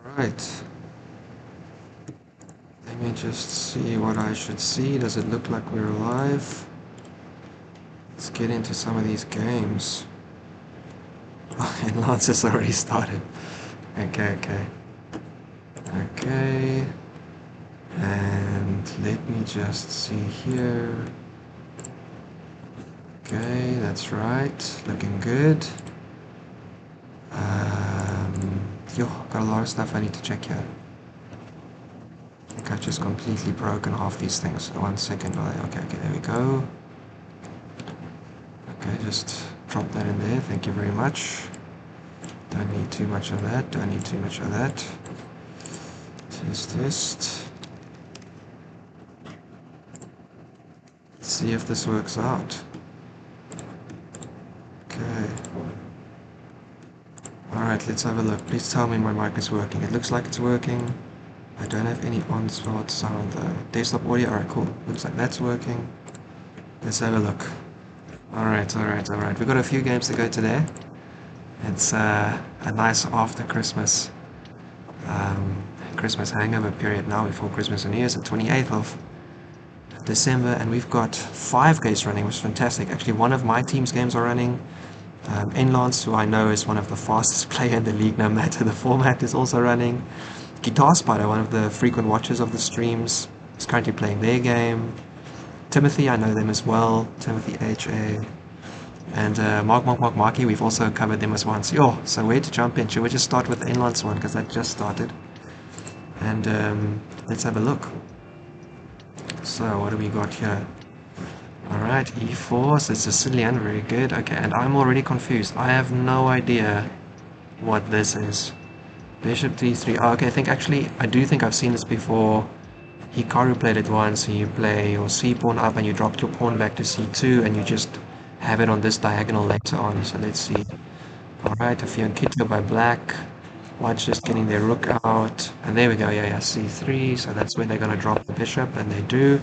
Right, let me just see what I should see. Does it look like we're live? Let's get into some of these games. Oh, and Lance has already started. Okay, okay. Okay. And let me just see here. Okay, that's right. Looking good. Yo, got a lot of stuff I need to check here. I think I've just completely broken half these things. 1 second. Okay, okay, there we go. Okay, just drop that in there. Thank you very much. Don't need too much of that. Don't need too much of that. Test. Let's see if this works out. Okay. Alright, let's have a look. Please tell me my mic is working. It looks like it's working. I don't have any on-spot sound though. Desktop audio, alright, cool. Looks like that's working. Let's have a look. Alright. We've got a few games to go today. It's a nice after Christmas Christmas hangover period now before Christmas and New Year's, the 28th of December, and we've got 5 games running, which is fantastic. Actually, one of my team's games are running. NLance, who I know is one of the fastest player in the league, no matter the format, is also running. Guitarspider, one of the frequent watchers of the streams, is currently playing their game. Timothy, I know them as well. Timothy HA. And Marky, we've also covered them as once. Yo, so where to jump in? Should we just start with the NLance one, because that just started? And let's have a look. So, what do we got here? Alright, E4, so Sicilian, very good. Okay, and I'm already confused. I have no idea what this is. Bishop D3. Oh, okay, I do think I've seen this before. Hikaru played it once, and you play your C pawn up and you drop your pawn back to C2 and you just have it on this diagonal later on. So let's see. Alright, a Fianchetto by black. White's just getting their rook out. And there we go, yeah, C3. So that's where they're going to drop the bishop, and they do.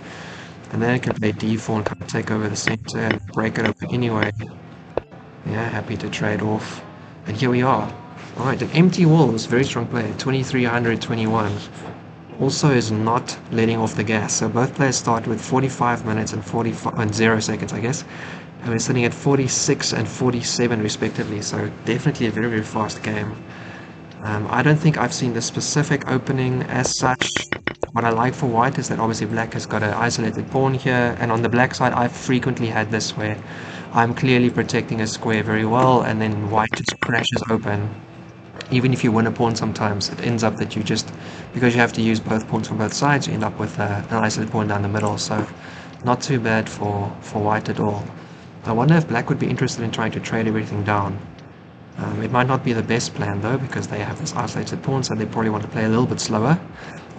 And then I can play d4 and kind of take over the center and break it open anyway. Yeah, happy to trade off. And here we are. Alright, an empty wall is a very strong player. 2321. Also is not letting off the gas. So both players start with 45 minutes and 0 seconds, I guess. And we're sitting at 46 and 47 respectively. So definitely a very, very fast game. I don't think I've seen the specific opening as such. What I like for white is that obviously black has got an isolated pawn here, and on the black side I've frequently had this where I'm clearly protecting a square very well, and then white just crashes open. Even if you win a pawn sometimes, it ends up that you just, because you have to use both pawns from both sides, you end up with an isolated pawn down the middle, so not too bad for white at all. I wonder if black would be interested in trying to trade everything down. It might not be the best plan though, because they have this isolated pawn, so they probably want to play a little bit slower,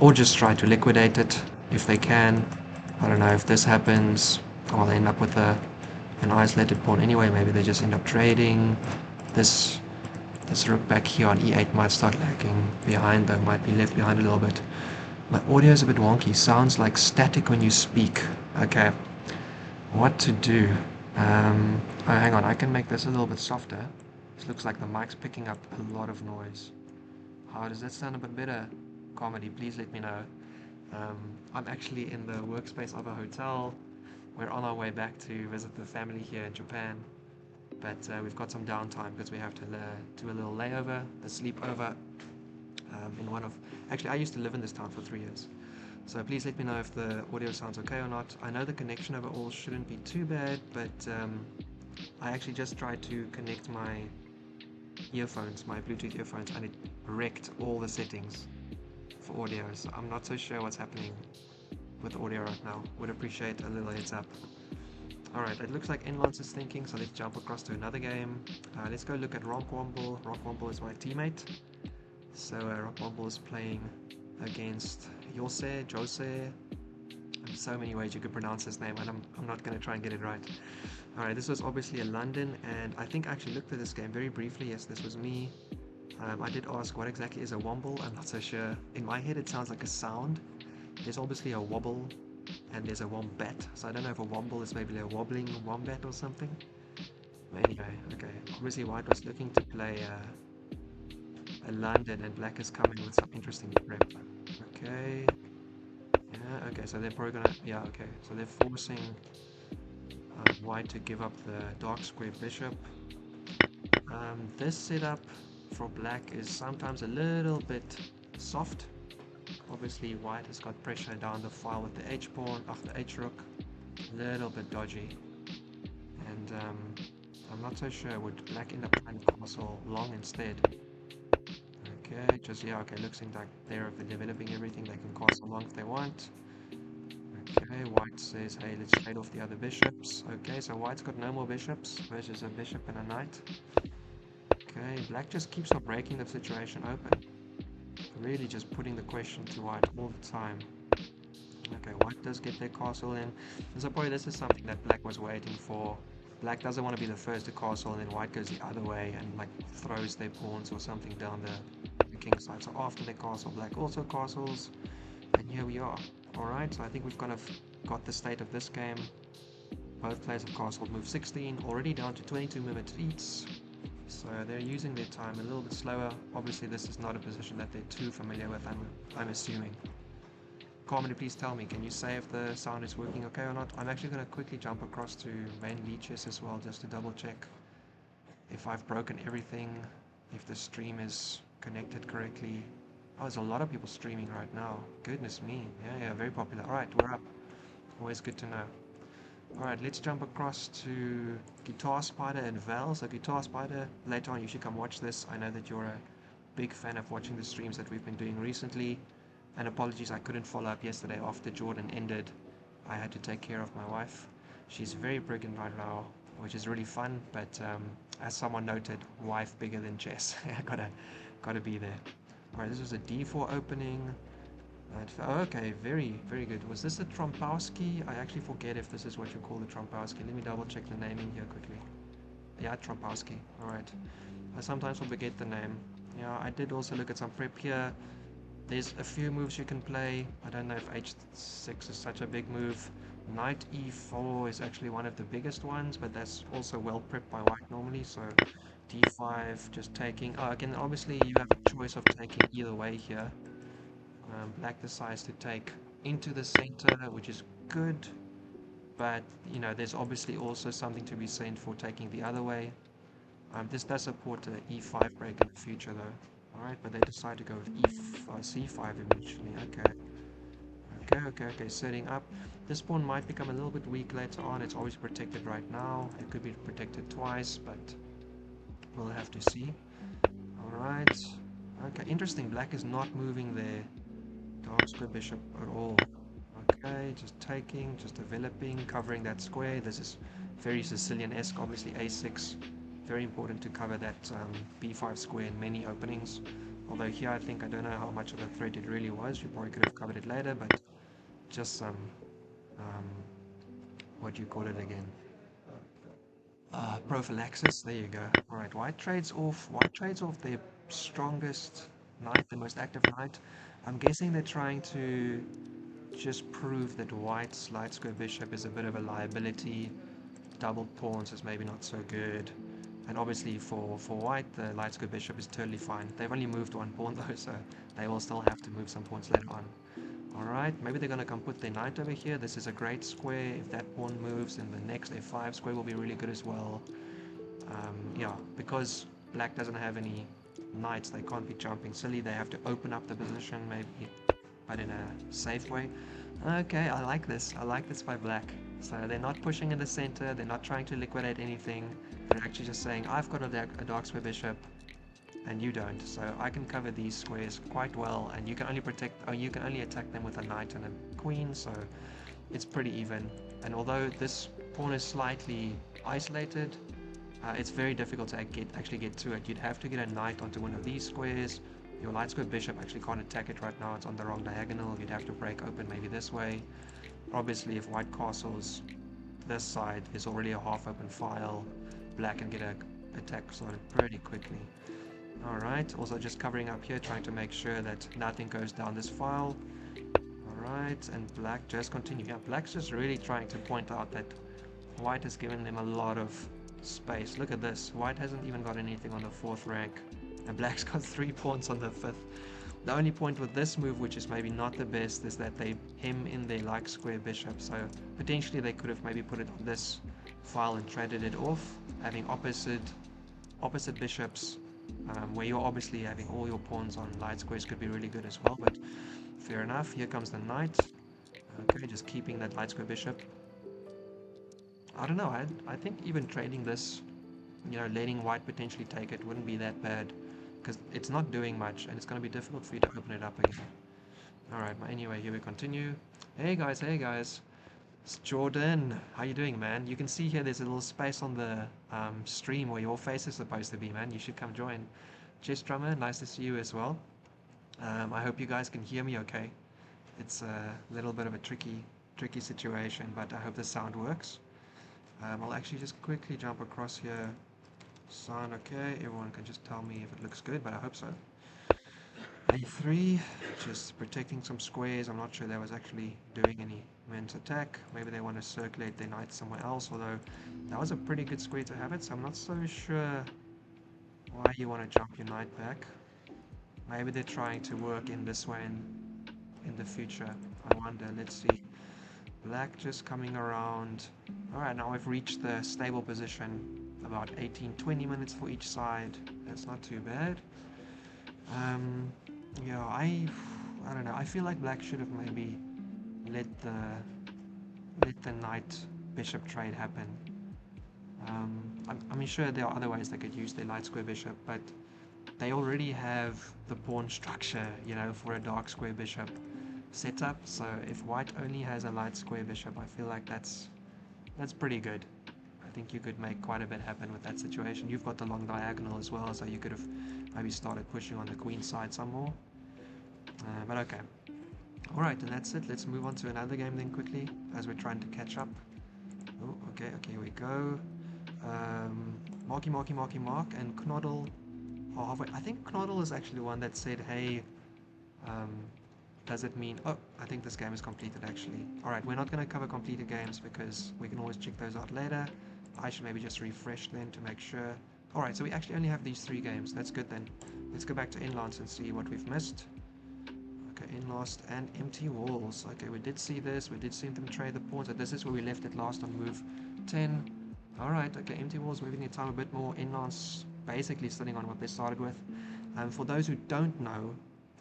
or just try to liquidate it if they can. I don't know if this happens, or they end up with an isolated pawn anyway. Maybe they just end up trading. This rook back here on e8 might start lagging behind though, might be left behind a little bit. My audio is a bit wonky, sounds like static when you speak. Okay, what to do? Oh, hang on, I can make this a little bit softer. This looks like the mic's picking up a lot of noise. How does that sound? A bit better? Comedy, please let me know. I'm actually in the workspace of a hotel. We're on our way back to visit the family here in Japan, but we've got some downtime because we have to do a little layover, a sleepover in one of... Actually, I used to live in this town for 3 years. So please let me know if the audio sounds okay or not. I know the connection overall shouldn't be too bad, but I actually just tried to connect my earphones, my Bluetooth earphones, and it wrecked all the settings for audio. So I'm not so sure what's happening with audio right now. Would appreciate a little heads up. Alright, it looks like NLance is thinking, so let's jump across to another game. Let's go look at RockWomble. RockWomble is my teammate. So RockWomble is playing against Jose. There's so many ways you could pronounce his name, and I'm not going to try and get it right. Alright, this was obviously in London, and I think I actually looked at this game very briefly. Yes, this was me. I did ask what exactly is a womble. I'm not so sure. In my head it sounds like a sound. There's obviously a wobble and there's a wombat, so I don't know if a womble is maybe a wobbling wombat or something. But anyway, okay. Obviously white was looking to play London, and black is coming with some interesting prep. Okay. Yeah, okay, so they're probably gonna, yeah, okay, so they're forcing white to give up the dark square bishop. This setup for black is sometimes a little bit soft. Obviously white has got pressure down the file with the h pawn, the h rook, a little bit dodgy. And I'm not so sure, would black end up playing castle long instead? Okay, just, yeah, okay, looks like they're developing everything, they can castle long if they want. Okay, white says, hey, let's trade off the other bishops. Okay, so white's got no more bishops versus a bishop and a knight. Okay, black just keeps on breaking the situation open. Really just putting the question to white all the time. Okay, white does get their castle in. So probably this is something that black was waiting for. Black doesn't want to be the first to castle, and then white goes the other way and like throws their pawns or something down the king side. So after they castle, black also castles, and here we are. Alright, so I think we've kind of got the state of this game. Both players have castled move 16, already down to 22 minutes each. So they're using their time a little bit slower. Obviously this is not a position that they're too familiar with, I'm assuming. Carmody, please tell me, can you say if the sound is working okay or not? I'm actually going to quickly jump across to main leeches as well, just to double check if I've broken everything, if the stream is connected correctly. Oh, there's a lot of people streaming right now. Goodness me. Yeah, very popular. Alright, we're up. Always good to know. Alright, let's jump across to Guitarspider and Val. So Guitarspider, later on you should come watch this. I know that you're a big fan of watching the streams that we've been doing recently. And apologies, I couldn't follow up yesterday after Jordan ended. I had to take care of my wife. She's very pregnant right now, which is really fun, but as someone noted, wife bigger than chess. I gotta be there. Alright, this was a d4 opening. Okay, very good. Was this a Trompowski? I actually forget if this is what you call the Trompowski. Let me double check the naming here quickly. Yeah, Trompowski. Alright. I sometimes will forget the name. Yeah, I did also look at some prep here. There's a few moves you can play. I don't know if h6 is such a big move. Knight e4 is actually one of the biggest ones, but that's also well prepped by white normally. So d5, just taking. Oh, again, obviously you have a choice of taking either way here. Black decides to take into the center, which is good, but you know there's obviously also something to be said for taking the other way. This does support an e5 break in the future though. Alright, but they decide to go with c5 eventually. Okay, setting up. This pawn might become a little bit weak later on. It's always protected right now. It could be protected twice, but we'll have to see. Alright. Okay, interesting. Black is not moving their dark square bishop at all. Okay, just taking, just developing, covering that square. This is very Sicilian-esque, obviously a6. Very important to cover that b5 square in many openings. Although here I think, I don't know how much of a threat it really was. You probably could have covered it later, but just some, what do you call it again? Prophylaxis, there you go. Alright, white trades off their strongest knight, the most active knight. I'm guessing they're trying to just prove that white's light square bishop is a bit of a liability. Double pawns is maybe not so good. And obviously for white, the light square bishop is totally fine. They've only moved one pawn though, so they will still have to move some pawns later on. Alright, maybe they're going to come put their knight over here. This is a great square. If that pawn moves, then the next f5 square will be really good as well. Yeah, because black doesn't have any knights, they can't be jumping silly. They have to open up the position maybe, but in a safe way. Okay, I like this. I like this by black. So they're not pushing in the center. They're not trying to liquidate anything. They're actually just saying, I've got a dark square bishop, and you don't. So I can cover these squares quite well, and you can only you can only attack them with a knight and a queen. So it's pretty even. And although this pawn is slightly isolated, it's very difficult to actually get to it. You'd have to get a knight onto one of these squares. Your light square bishop actually can't attack it right now. It's on the wrong diagonal. You'd have to break open maybe this way. Obviously, if white castles this side, is already a half-open file. Black can get an attack started pretty quickly. Alright, also just covering up here, trying to make sure that nothing goes down this file. Alright, and black just continue. Yeah, black's just really trying to point out that white has given them a lot of space. Look at this. White hasn't even got anything on the 4th rank. and black's got 3 pawns on the 5th. The only point with this move, which is maybe not the best, is that they hem in their like square bishop, so potentially they could have maybe put it on this file and traded it off, having opposite bishops, where you're obviously having all your pawns on light squares could be really good as well, but fair enough. Here comes the knight. Okay, just keeping that light square bishop. I don't know, I think even trading this, letting white potentially take it wouldn't be that bad, because it's not doing much, and it's going to be difficult for you to open it up again. Alright, but anyway, here we continue. Hey guys. It's Jordan. How you doing, man? You can see here there's a little space on the stream where your face is supposed to be, man. You should come join. Chess Drummer, nice to see you as well. I hope you guys can hear me okay. It's a little bit of a tricky situation, but I hope the sound works. I'll actually just quickly jump across here. Sound okay? Everyone can just tell me if it looks good, but I hope so. A3, just protecting some squares. I'm not sure that was actually doing any immense attack. Maybe they want to circulate their knight somewhere else, although that was a pretty good square to have it, so I'm not so sure why you want to jump your knight back. Maybe they're trying to work in this way in the future. I wonder. Let's see. Black just coming around. Alright, now we've reached the stable position. About 18-20 minutes for each side. That's not too bad. Yeah, I don't know. I feel like black should have maybe let the knight bishop trade happen. I mean, sure, there are other ways they could use their light square bishop, but they already have the pawn structure, for a dark square bishop set up. So if white only has a light square bishop, I feel like that's pretty good. I think you could make quite a bit happen with that situation. You've got the long diagonal as well, so you could have maybe started pushing on the queen side some more. But okay. Alright, and that's it. Let's move on to another game then quickly, as we're trying to catch up. Oh, okay, here we go. Marky, and Knoddle are halfway. I think Knoddle is actually the one that said, hey, does it mean... Oh, I think this game is completed actually. Alright, we're not going to cover completed games because we can always check those out later. I should maybe just refresh then to make sure. Alright, so we actually only have these 3 games. That's good then. Let's go back to NLance and see what we've missed. Okay, NLance and empty walls. Okay, we did see this. We did see them trade the pawns. So this is where we left it last on move 10. Alright, okay, empty walls moving their time a bit more. NLance basically sitting on what they started with. For those who don't know,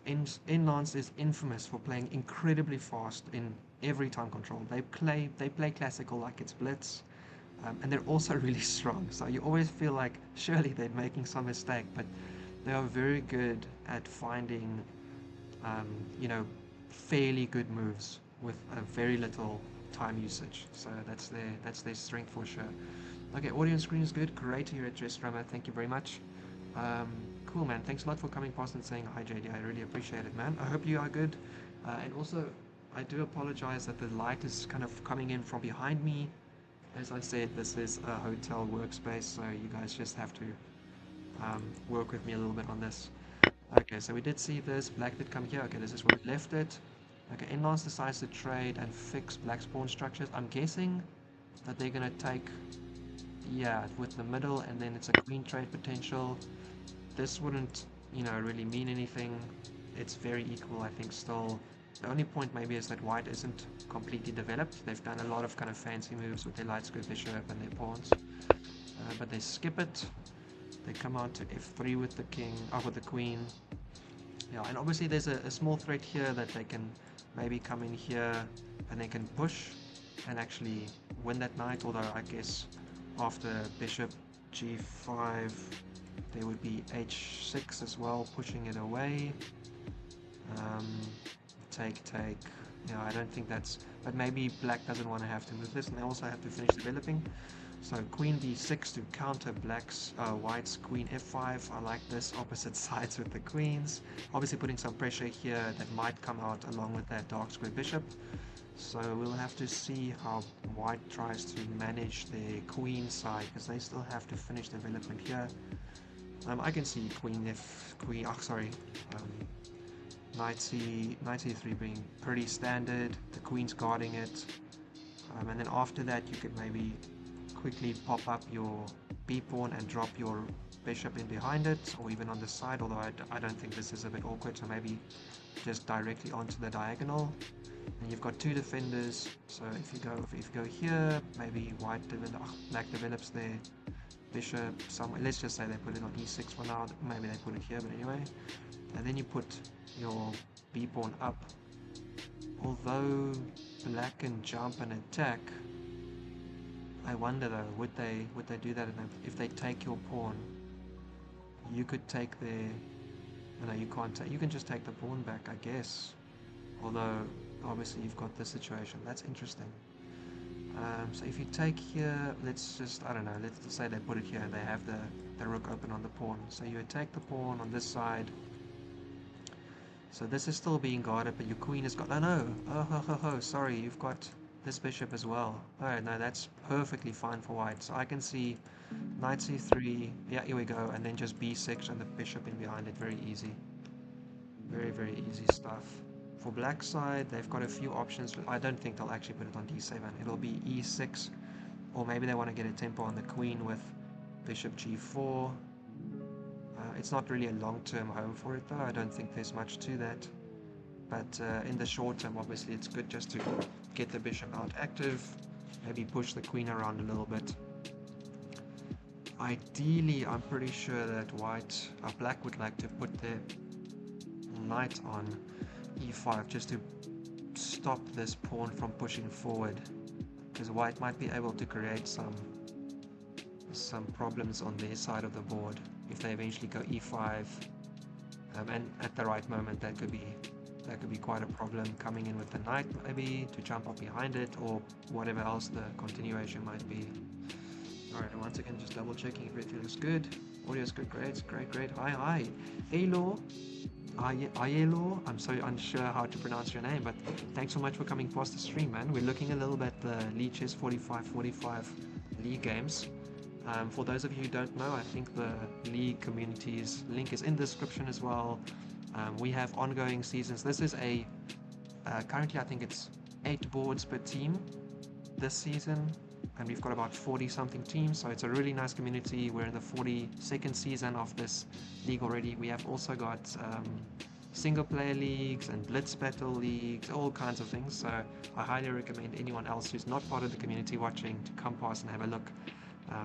NLance is infamous for playing incredibly fast in every time control. They play classical like it's blitz. And they're also really strong, so you always feel like surely they're making some mistake, but they are very good at finding, fairly good moves with a very little time usage. So that's their strength for sure. Okay, audio screen is good. Great to hear it, Chess Drummer. Thank you very much. Cool, man. Thanks a lot for coming past and saying hi, JD. I really appreciate it, man. I hope you are good. And also, I do apologize that the light is kind of coming in from behind me. As I said, this is a hotel workspace, so you guys just have to work with me a little bit on this. Okay, so we did see this. Black did come here. Okay, this is where we left it. Okay, NLance decides to trade and fix black's pawn structures. I'm guessing that they're going to take, yeah, with the middle, and then it's a queen trade potential. This wouldn't, really mean anything. It's very equal, I think, still. The only point maybe is that white isn't completely developed. They've done a lot of kind of fancy moves with their light square bishop and their pawns. But they skip it. They come out to f3 with the king, with the queen. Yeah, and obviously there's a small threat here that they can maybe come in here and they can push and actually win that knight, although I guess after bishop g5 there would be h6 as well, pushing it away. Take. Yeah, I don't think that's... But maybe black doesn't want to have to move this, and they also have to finish developing. So queen d6 to counter white's queen f5. I like this, opposite sides with the queens. Obviously putting some pressure here that might come out along with that dark square bishop. So we'll have to see how white tries to manage their queen side, because they still have to finish development here. I can see knight c3 being pretty standard, the queen's guarding it, and then after that you could maybe quickly pop up your b pawn and drop your bishop in behind it, or even on the side, although I don't think this is a bit awkward, so maybe just directly onto the diagonal. And you've got two defenders, so if you go here, maybe black develops their bishop somewhere. Let's just say they put it on e6 for now, maybe they put it here, but anyway. And then you put your b pawn up. Although black can jump and attack, I wonder though, would they do that if they take your pawn? You could take their... No, you can't take... You can just take the pawn back, I guess. Although, obviously you've got this situation. That's interesting. So if you take here, let's just... I don't know, let's say they put it here and they have the rook open on the pawn. So you attack the pawn on this side. So this is still being guarded, but your queen has got... Oh no! Oh, sorry, you've got this bishop as well. Alright, no, that's perfectly fine for white. So I can see knight c3, yeah, here we go, and then just b6 and the bishop in behind it. Very easy. Very, very easy stuff. For black side, they've got a few options. I don't think they'll actually put it on d7. It'll be e6, or maybe they want to get a tempo on the queen with bishop g4. It's not really a long-term home for it though. I don't think there's much to that. But in the short term, obviously, it's good just to get the bishop out active, maybe push the queen around a little bit. Ideally, I'm pretty sure that black would like to put their knight on e5 just to stop this pawn from pushing forward, because white might be able to create some problems on their side of the board if they eventually go e5, and at the right moment that could be quite a problem, coming in with the knight maybe to jump up behind it, or whatever else the continuation might be. Alright, once again just double checking if everything looks good. Audio's good, great. Hi. Hello. Ayelo, I'm so unsure how to pronounce your name, but thanks so much for coming past the stream, man. We're looking a little bit at the League S45 League games. For those of you who don't know, I think the League community's link is in the description as well. We have ongoing seasons. This is currently I think it's 8 boards per team this season, and we've got about 40 something teams, so it's a really nice community. We're in the 42nd season of this league already. We have also got single player leagues and blitz battle leagues, all kinds of things, so I highly recommend anyone else who's not part of the community watching to come past and have a look.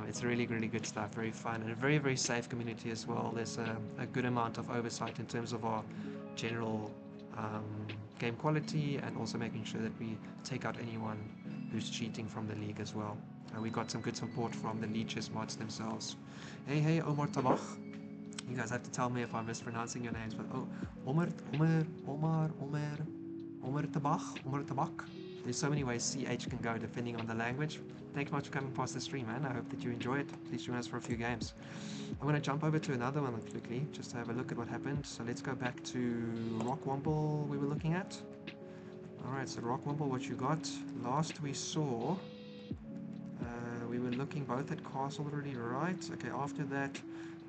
It's really, really good stuff, very fun, and a very, very safe community as well. There's a good amount of oversight in terms of our general game quality, and also making sure that we take out anyone who's cheating from the league as well. We got some good support from the leeches mods themselves. Hey, Omar Tabach. You guys have to tell me if I'm mispronouncing your names, but Omar Tabach. There's so many ways CH can go depending on the language. Thanks much for coming past the stream, man. I hope that you enjoy it. Please join us for a few games. I'm going to jump over to another one quickly, just to have a look at what happened. So let's go back to RockWomble we were looking at. Alright, so RockWomble, what you got? Last we saw, we were looking both at castle already, right? Okay, after that,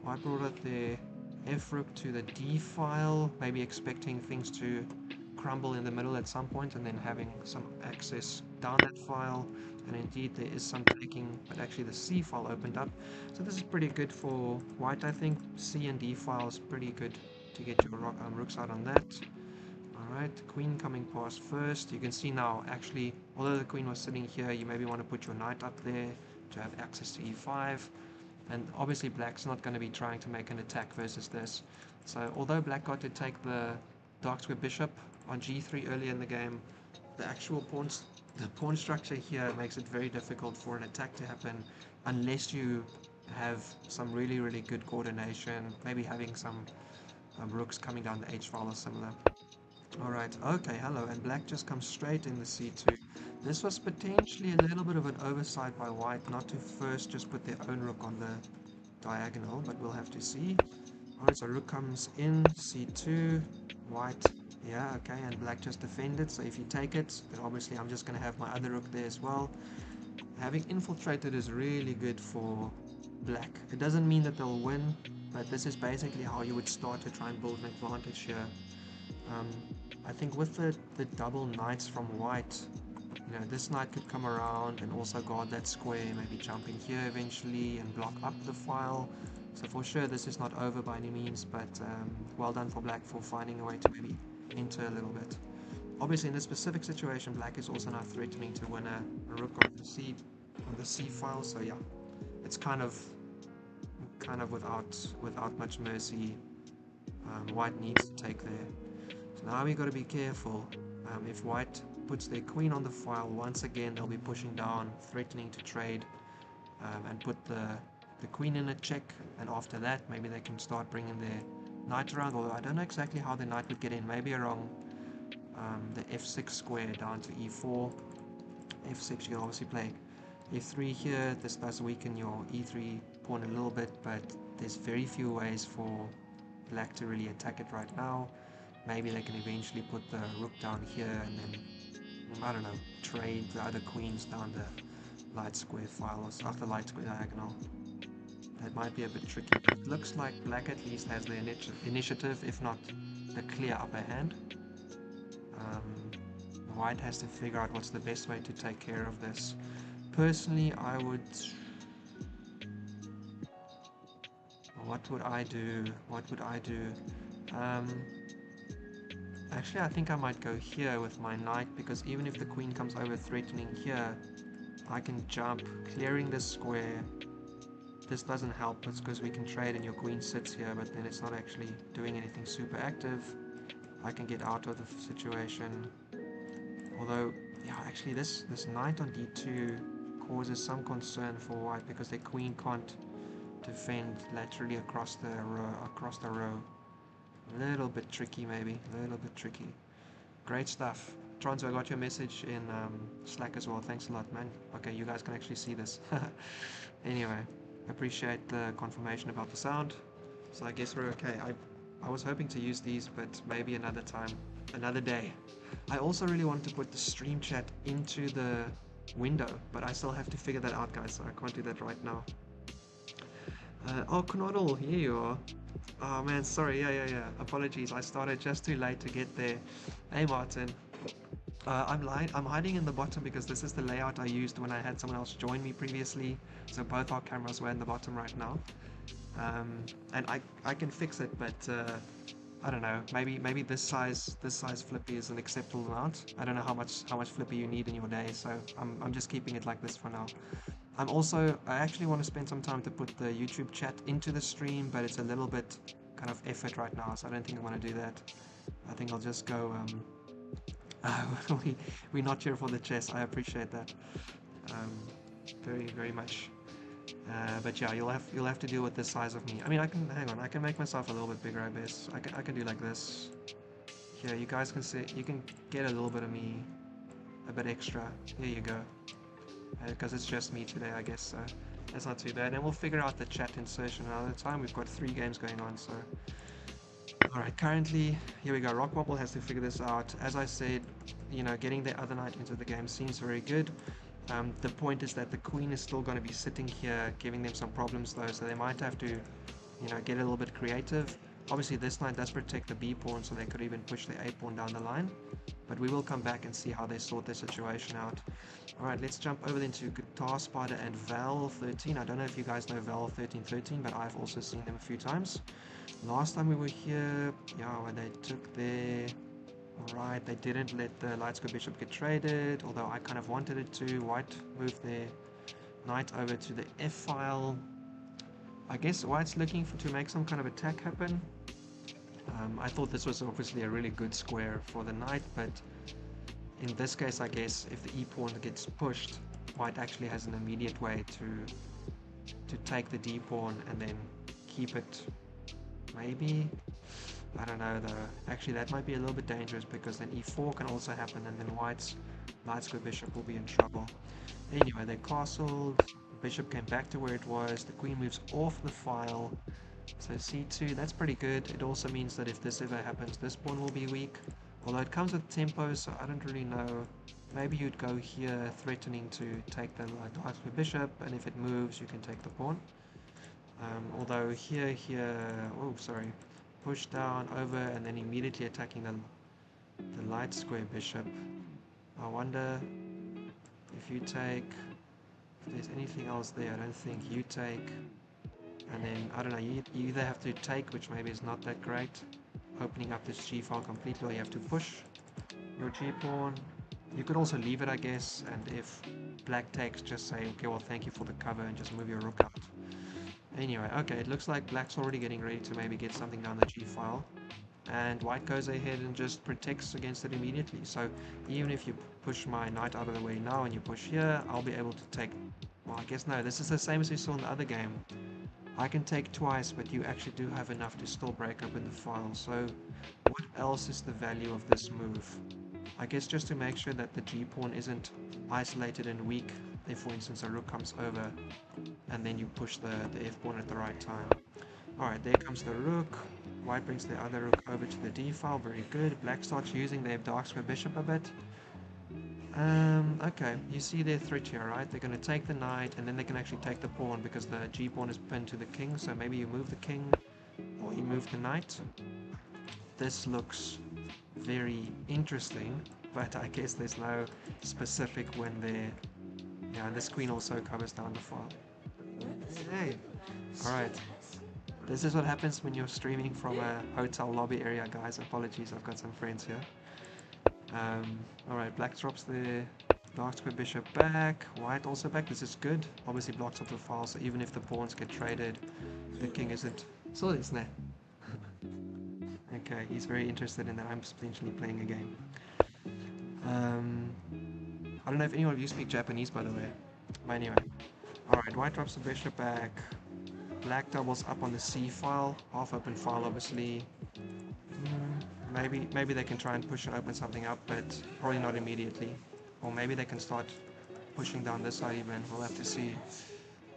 I brought up the F rook to the D file, maybe expecting things to crumble in the middle at some point, and then having some access down that file. And indeed there is some taking, but actually the C file opened up, so this is pretty good for white. I think C and D file is pretty good to get your rooks out on that. Alright, queen coming past first. You can see now, actually, although the queen was sitting here, you maybe want to put your knight up there to have access to e5, and obviously black's not going to be trying to make an attack versus this. So although black got to take the dark square bishop on g3 earlier in the game, the actual pawn structure here makes it very difficult for an attack to happen unless you have some really, really good coordination, maybe having some rooks coming down the h file or similar. Alright, okay, hello, and black just comes straight in the c2. This was potentially a little bit of an oversight by white not to first just put their own rook on the diagonal, but we'll have to see. Alright, so rook comes in, c2, white, yeah, okay, and black just defended, so if you take it, then obviously I'm just going to have my other rook there as well. Having infiltrated is really good for black. It doesn't mean that they'll win, but this is basically how you would start to try and build an advantage here. I think with the double knights from white, you know, this knight could come around and also guard that square, maybe jumping here eventually and block up the file. So for sure this is not over by any means, but well done for black for finding a way to maybe enter a little bit. Obviously in this specific situation black is also now threatening to win a rook on the C file, so yeah, it's kind of without much mercy. White needs to take there. So now we got to be careful. If white puts their queen on the file, once again they'll be pushing down, threatening to trade, and put the queen in a check, and after that maybe they can start bringing their knight around, although I don't know exactly how the knight would get in, maybe along the f6 square down to e4. f6 you can obviously play f3 here. This does weaken your e3 pawn a little bit, but there's very few ways for black to really attack it right now. Maybe they can eventually put the rook down here and then, I don't know, trade the other queens down the light square file or off the light square diagonal. That might be a bit tricky, but it looks like black at least has the initiative, if not the clear upper hand. White has to figure out what's the best way to take care of this. Personally, I would... What would I do? Actually, I think I might go here with my knight, because even if the queen comes over threatening here, I can jump, clearing this square. This doesn't help, it's because we can trade and your queen sits here, but then it's not actually doing anything super active. I can get out of the situation. Although, yeah, actually this knight on d2 causes some concern for white, because their queen can't defend laterally across the row. A little bit tricky, maybe. A little bit tricky. Great stuff. Tronzo, I got your message in Slack as well. Thanks a lot, man. Okay, you guys can actually see this. Anyway, appreciate the confirmation about the sound. So I guess we're okay. I was hoping to use these, but maybe another time, another day. I also really want to put the stream chat into the window, but I still have to figure that out, guys, so I can't do that right now. Oh, Knoddle, here you are. Oh man, sorry, yeah. Apologies, I started just too late to get there. Hey Martin. I'm hiding in the bottom because this is the layout I used when I had someone else join me previously. So both our cameras were in the bottom right now. And I can fix it, but I don't know. Maybe this size flippy is an acceptable amount. I don't know how much flippy you need in your day, so I'm just keeping it like this for now. I actually want to spend some time to put the YouTube chat into the stream, but it's a little bit kind of effort right now, so I don't think I want to do that. I think I'll just go, we're not here for the chess, I appreciate that, very, very much. But yeah, you'll have to deal with this size of me. I mean, I can make myself a little bit bigger, I guess. I can do like this. Here, you guys can see, you can get a little bit of me, a bit extra. Here you go. Because it's just me today, I guess, so that's not too bad. And we'll figure out the chat insertion another time. We've got 3 games going on, so... Alright, currently, here we go. RockWomble has to figure this out. As I said, you know, getting the other knight into the game seems very good. The point is that the queen is still going to be sitting here, giving them some problems though, so they might have to, you know, get a little bit creative. Obviously this knight does protect the b pawn, so they could even push the a pawn down the line. But we will come back and see how they sort their situation out. Alright, let's jump over then to Guitarspider and Val13. I don't know if you guys know Val1313, but I've also seen them a few times. Last time we were here, yeah, when they took their... Alright, they didn't let the light square bishop get traded, although I kind of wanted it to. White moved their knight over to the f file. I guess White's looking to make some kind of attack happen. I thought this was obviously a really good square for the knight, but in this case, I guess, if the e-pawn gets pushed, White actually has an immediate way to take the d-pawn and then keep it, maybe? I don't know though. Actually, that might be a little bit dangerous, because then e4 can also happen, and then White's light square bishop will be in trouble. Anyway, they castled, the bishop came back to where it was, the queen moves off the file, so c2, that's pretty good. It also means that if this ever happens, this pawn will be weak, although it comes with tempo, so I don't really know. Maybe you'd go here, threatening to take the light square bishop, and if it moves, you can take the pawn. Although here, oh sorry, push down, over, and then immediately attacking the light square bishop. I wonder if you take, if there's anything else there. I don't think you take. And then, I don't know, you either have to take, which maybe is not that great, opening up this G file completely, or you have to push your G pawn. You could also leave it, I guess, and if black takes, just say, okay, well, thank you for the cover, and just move your rook out. Anyway, okay, it looks like black's already getting ready to maybe get something down the G file, and white goes ahead and just protects against it immediately. So even if you push my knight out of the way now and you push here, I'll be able to take, well, I guess no, this is the same as we saw in the other game. I can take twice, but you actually do have enough to still break up in the file. So what else is the value of this move? I guess just to make sure that the G pawn isn't isolated and weak. If, for instance, a rook comes over and then you push the F pawn at the right time. Alright, there comes the rook. White brings the other rook over to the D file. Very good. Black starts using their dark square bishop a bit. Okay, you see their threat here, right? They're going to take the knight, and then they can actually take the pawn because the G pawn is pinned to the king. So maybe you move the king, or you move the knight. This looks very interesting, but I guess there's no specific win there. Yeah, this queen also covers down the file. Hey, alright. This is what happens when you're streaming from a hotel lobby area, guys. Apologies, I've got some friends here. Alright, black drops the dark square bishop back, white also back. This is good. Obviously blocks up the file, so even if the pawns get traded, the king isn't. So it's there. Okay, he's very interested in that I'm potentially playing a game. I don't know if anyone of you speak Japanese, by the way. But anyway. Alright, white drops the bishop back. Black doubles up on the C file. Half open file, obviously. Maybe they can try and push and open something up, but probably not immediately. Or maybe they can start pushing down this side even. We'll have to see.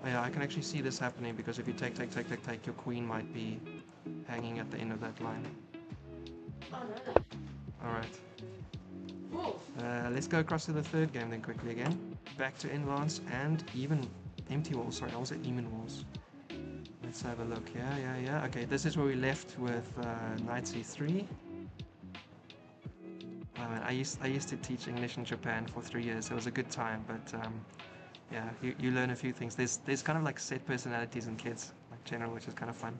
Oh, yeah, I can actually see this happening because if you take, your queen might be hanging at the end of that line. Alright. Let's go across to the third game then quickly again. Back to NLance and even empty walls. Sorry, I was at even walls. Let's have a look. Yeah. Okay, this is where we left with knight c3. I used to teach English in Japan for 3 years. It was a good time, but yeah, you learn a few things. There's kind of like set personalities in kids, like general, which is kind of fun.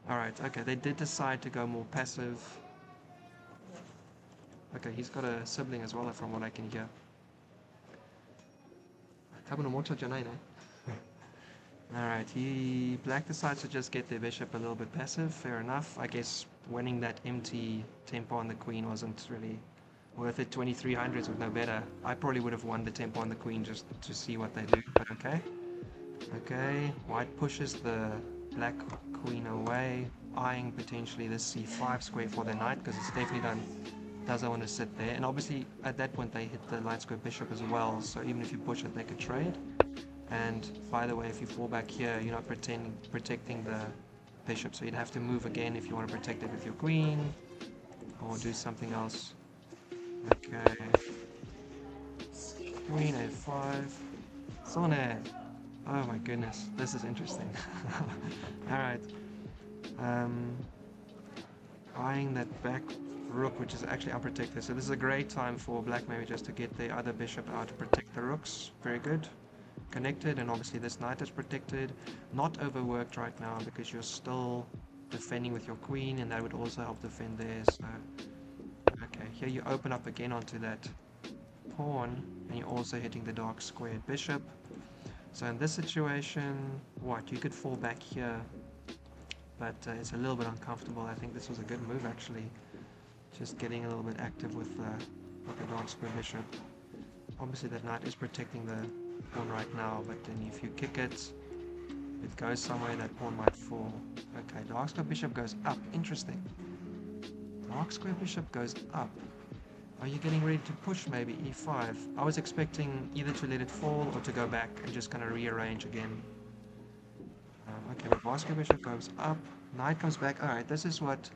All right, okay, they did decide to go more passive. Okay, he's got a sibling as well, from what I can hear. Alright, black decides to just get their bishop a little bit passive, fair enough. I guess winning that empty tempo on the queen wasn't really worth it. 2300s would know better. I probably would have won the tempo on the queen just to see what they do, but okay. Okay, white pushes the black queen away, eyeing potentially this c5 square for the knight, because it's definitely doesn't want to sit there. And obviously at that point they hit the light square bishop as well, so even if you push it they could trade. And by the way, if you fall back here, you're not protecting the bishop, so you'd have to move again if you want to protect it with your queen, or do something else. Okay. Queen a5. Sonne! Oh my goodness, this is interesting. Alright. Eyeing that back rook, which is actually unprotected, so this is a great time for black maybe just to get the other bishop out to protect the rooks. Very good. Connected, and obviously this knight is protected. Not overworked right now because you're still defending with your queen, and that would also help defend there. So okay, here you open up again onto that pawn, and you're also hitting the dark squared bishop. So in this situation, what, you could fall back here, but it's a little bit uncomfortable. I think this was a good move actually, just getting a little bit active with the dark square bishop. Obviously that knight is protecting the pawn right now, but then if you kick it, it goes somewhere, that pawn might fall. Okay, dark square bishop goes up. Interesting. Dark square bishop goes up. Are you getting ready to push maybe e5? I was expecting either to let it fall or to go back and just kind of rearrange again. Okay, but dark square bishop goes up. Knight comes back. Alright, this is what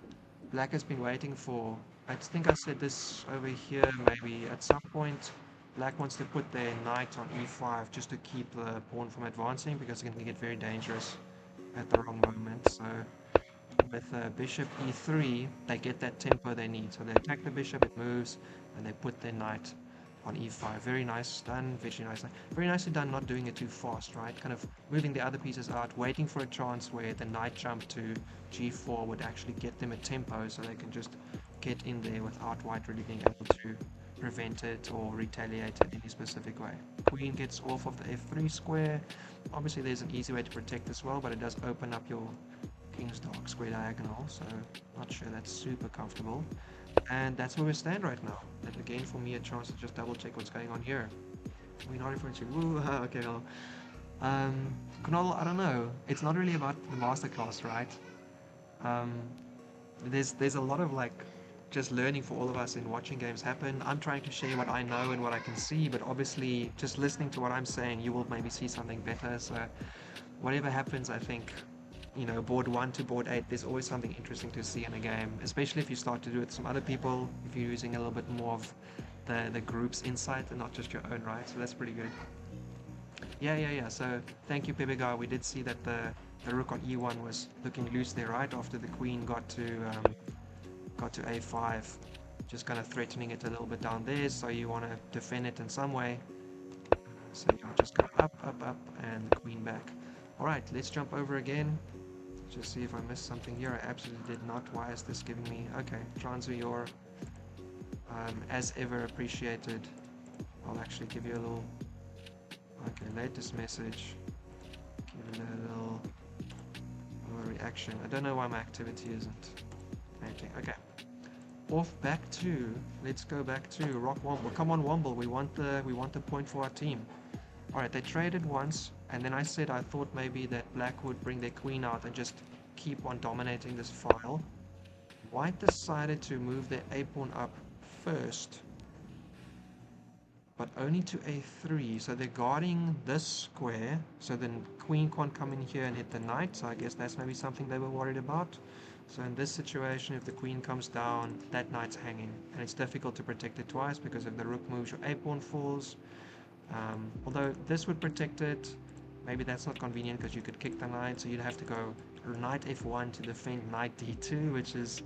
black has been waiting for. I think I said this over here maybe at some point. Black wants to put their knight on e5 just to keep the pawn from advancing, because it can get very dangerous at the wrong moment. So with bishop e3, they get that tempo they need. So they attack the bishop, it moves, and they put their knight. on e5. Very nice done, very nicely done, not doing it too fast, right? Kind of moving the other pieces out, waiting for a chance where the knight jump to g4 would actually get them a tempo so they can just get in there without white really being able to prevent it or retaliate in any specific way. Queen gets off of the f3 square. Obviously there's an easy way to protect as well, but it does open up your king's dark square diagonal, so not sure that's super comfortable. And that's where we stand right now. And again, for me, a chance to just double check what's going on here. We're not referencing. Woo, okay, well. Knoll, I don't know. It's not really about the masterclass, right? There's a lot of like just learning for all of us in watching games happen. I'm trying to share what I know and what I can see, but obviously just listening to what I'm saying, you will maybe see something better. So whatever happens, I think, you know, board 1 to board 8, there's always something interesting to see in a game, especially if you start to do it with some other people, if you're using a little bit more of the group's insight and not just your own, right? So that's pretty good. Yeah. So thank you, Pepegar. We did see that the rook on e1 was looking loose there, right? After the queen got to a5, just kind of threatening it a little bit down there. So you want to defend it in some way. So you'll just go up, and the queen back. All right, let's jump over again. Just see if I missed something here. I absolutely did not. Why is this giving me? Okay, transfer your as ever appreciated. I'll actually give you a little. Okay, latest message. Give it a little reaction. I don't know why my activity isn't painting. Okay. Off back to. Let's go back to RockWomble. Come on, Womble. We want the point for our team. All right, they traded once, and then I said I thought maybe that black would bring their queen out and just keep on dominating this file. White decided to move their a pawn up first, but only to a3, so they're guarding this square, so the queen can't come in here and hit the knight, so I guess that's maybe something they were worried about. So in this situation, if the queen comes down, that knight's hanging, and it's difficult to protect it twice, because if the rook moves, your a pawn falls. Although this would protect it, maybe that's not convenient because you could kick the knight, so you'd have to go knight f1 to defend knight d2, which is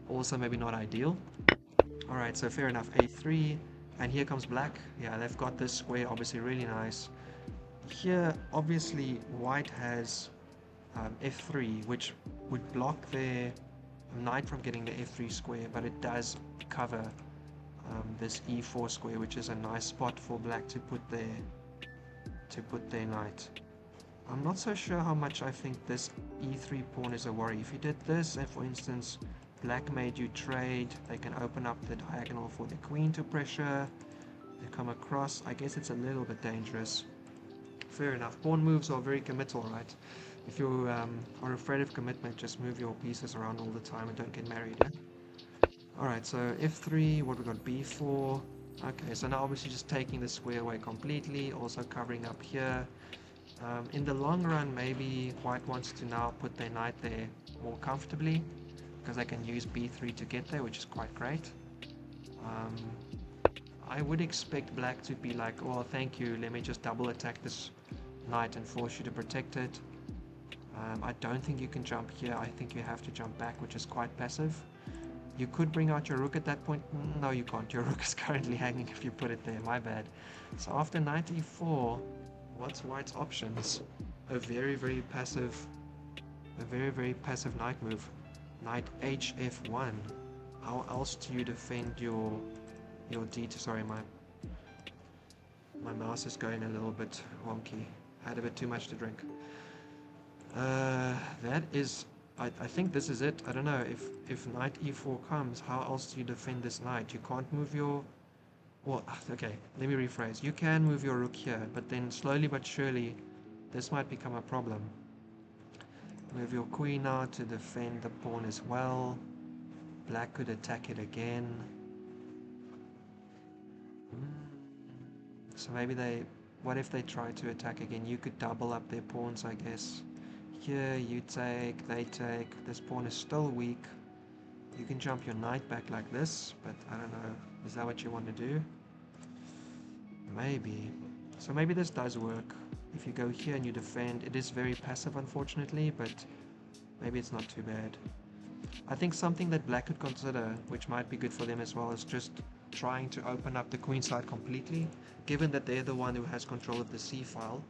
also maybe not ideal. Alright, so fair enough, a3, and here comes black. Yeah, they've got this square, obviously really nice. Here, obviously, white has f3, which would block their knight from getting the f3 square, but it does cover this e4 square, which is a nice spot for black to put their knight. I'm not so sure how much I think this e3 pawn is a worry. If you did this, and for instance black made you trade, they can open up the diagonal for the queen to pressure. They come across. I guess it's a little bit dangerous. Fair enough. Pawn moves are very committal, right? If you are afraid of commitment, just move your pieces around all the time and don't get married. Eh? Alright, so f3, what we got, b4. Okay, so now obviously just taking the square away completely, also covering up here. In the long run, maybe white wants to now put their knight there more comfortably, because they can use b3 to get there, which is quite great. I would expect black to be like, oh thank you, let me just double attack this knight and force you to protect it. I don't think you can jump here. I think you have to jump back, which is quite passive. You could bring out your rook at that point. No, you can't. Your rook is currently hanging if you put it there. My bad. So after knight e4, what's white's options? A very, very passive knight move. Knight hf1. How else do you defend your d2? Sorry, my mouse is going a little bit wonky. I had a bit too much to drink. That is, I think this is it. I don't know, if knight e4 comes, how else do you defend this knight? You can't move your, well, okay, let me rephrase. You can move your rook here, but then slowly but surely this might become a problem. Move your queen now to defend the pawn as well. Black could attack it again. So maybe what if they try to attack again? You could double up their pawns, I guess. Here you take, they take. This pawn is still weak. You can jump your knight back like this, but I don't know. Is that what you want to do? Maybe. So maybe this does work. If you go here and you defend, it is very passive unfortunately, but maybe it's not too bad. I think something that black could consider, which might be good for them as well, is just trying to open up the queen side completely, given that they're the one who has control of the c file.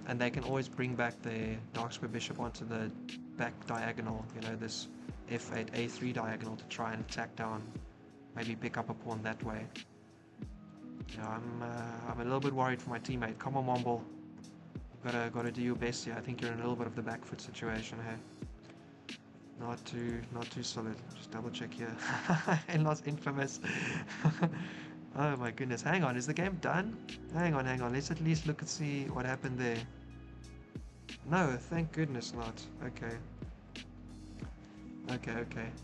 And they can always bring back their dark square bishop onto the back diagonal, you know, this f8 a3 diagonal, to try and attack down, maybe pick up a pawn that way. Yeah, I'm a little bit worried for my teammate. Come on, Womble. Gotta do your best here. I think you're in a little bit of the back foot situation here. Not too solid. Just double check here. NLance infamous. Oh my goodness. Hang on, is the game done? Hang on. Let's at least look and see what happened there. No, thank goodness not. Okay.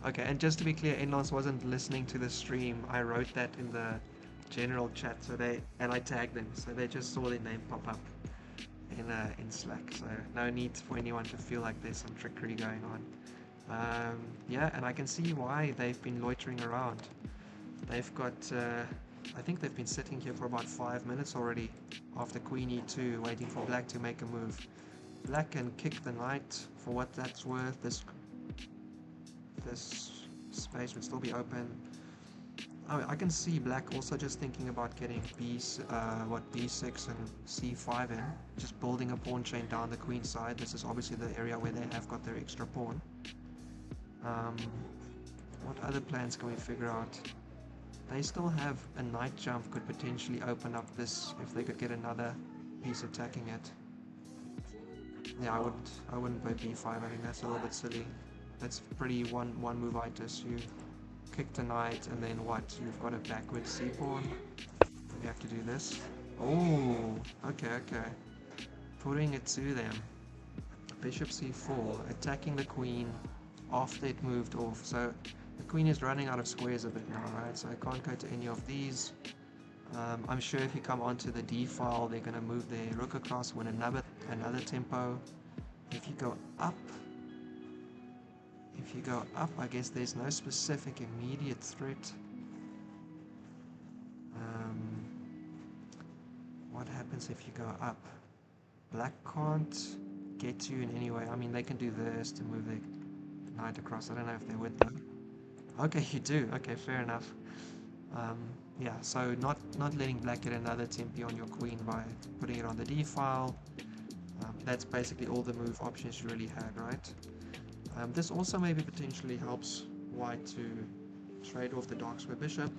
Okay, and just to be clear, NLance wasn't listening to the stream. I wrote that in the general chat, and I tagged them, so they just saw their name pop up in Slack. So no need for anyone to feel like there's some trickery going on. Yeah, and I can see why they've been loitering around. They've got, I think they've been sitting here for about 5 minutes already after Queen E2, waiting for black to make a move. Black can kick the knight for what that's worth. This space would still be open. I can see black also just thinking about getting b6 and c5 in, just building a pawn chain down the queen side. This is obviously the area where they have got their extra pawn. What other plans can we figure out? They still have a knight jump, could potentially open up this if they could get another piece attacking it. Yeah, I wouldn't play b5. I think that's a little bit silly. That's pretty one move-itis. You kick the knight, and then what? You've got a backward c pawn. You have to do this. Oh, okay. Putting it to them. Bishop c4, attacking the queen after it moved off. So the queen is running out of squares a bit now, right? So I can't go to any of these. I'm sure if you come onto the d file, they're going to move their rook across, win another tempo. If you go up, I guess there's no specific immediate threat. What happens if you go up? Black can't get you in any way. I mean, they can do this to move their knight across. I don't know if they would though. Okay, you do. Okay, fair enough. Yeah, so not letting black get another tempo on your queen by putting it on the d file. That's basically all the move options you really had, right? This also maybe potentially helps white to trade off the dark square bishop.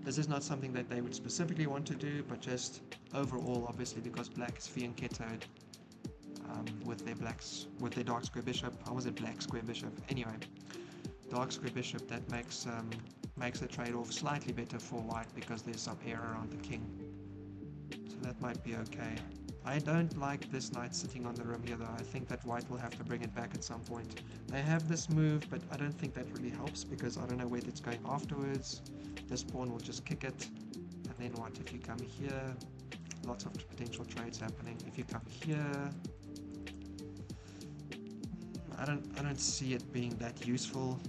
This is not something that they would specifically want to do, but just overall, obviously, because black is fianchettoed with their dark square bishop. How was it black square bishop? Anyway, dark square bishop, that makes the trade-off slightly better for white because there's some air around the king. So that might be okay. I don't like this knight sitting on the rim here though. I think that white will have to bring it back at some point. They have this move, but I don't think that really helps because I don't know where it's going afterwards. This pawn will just kick it. And then what? If you come here, lots of potential trades happening. If you come here, I don't see it being that useful.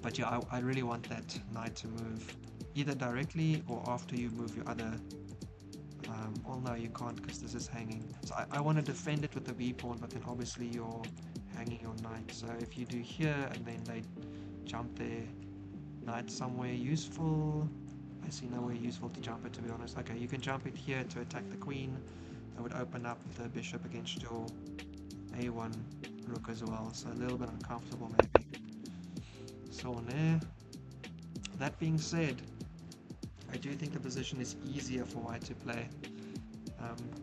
But yeah, I really want that knight to move either directly or after you move your other. Well, no, you can't because this is hanging. So I want to defend it with the b pawn, but then obviously you're hanging your knight. So if you do here and then they jump their knight somewhere useful, I see nowhere useful to jump it, to be honest. Okay, you can jump it here to attack the queen. That would open up the bishop against your a1 rook as well. So a little bit uncomfortable maybe. So on there. That being said, I do think the position is easier for white to play.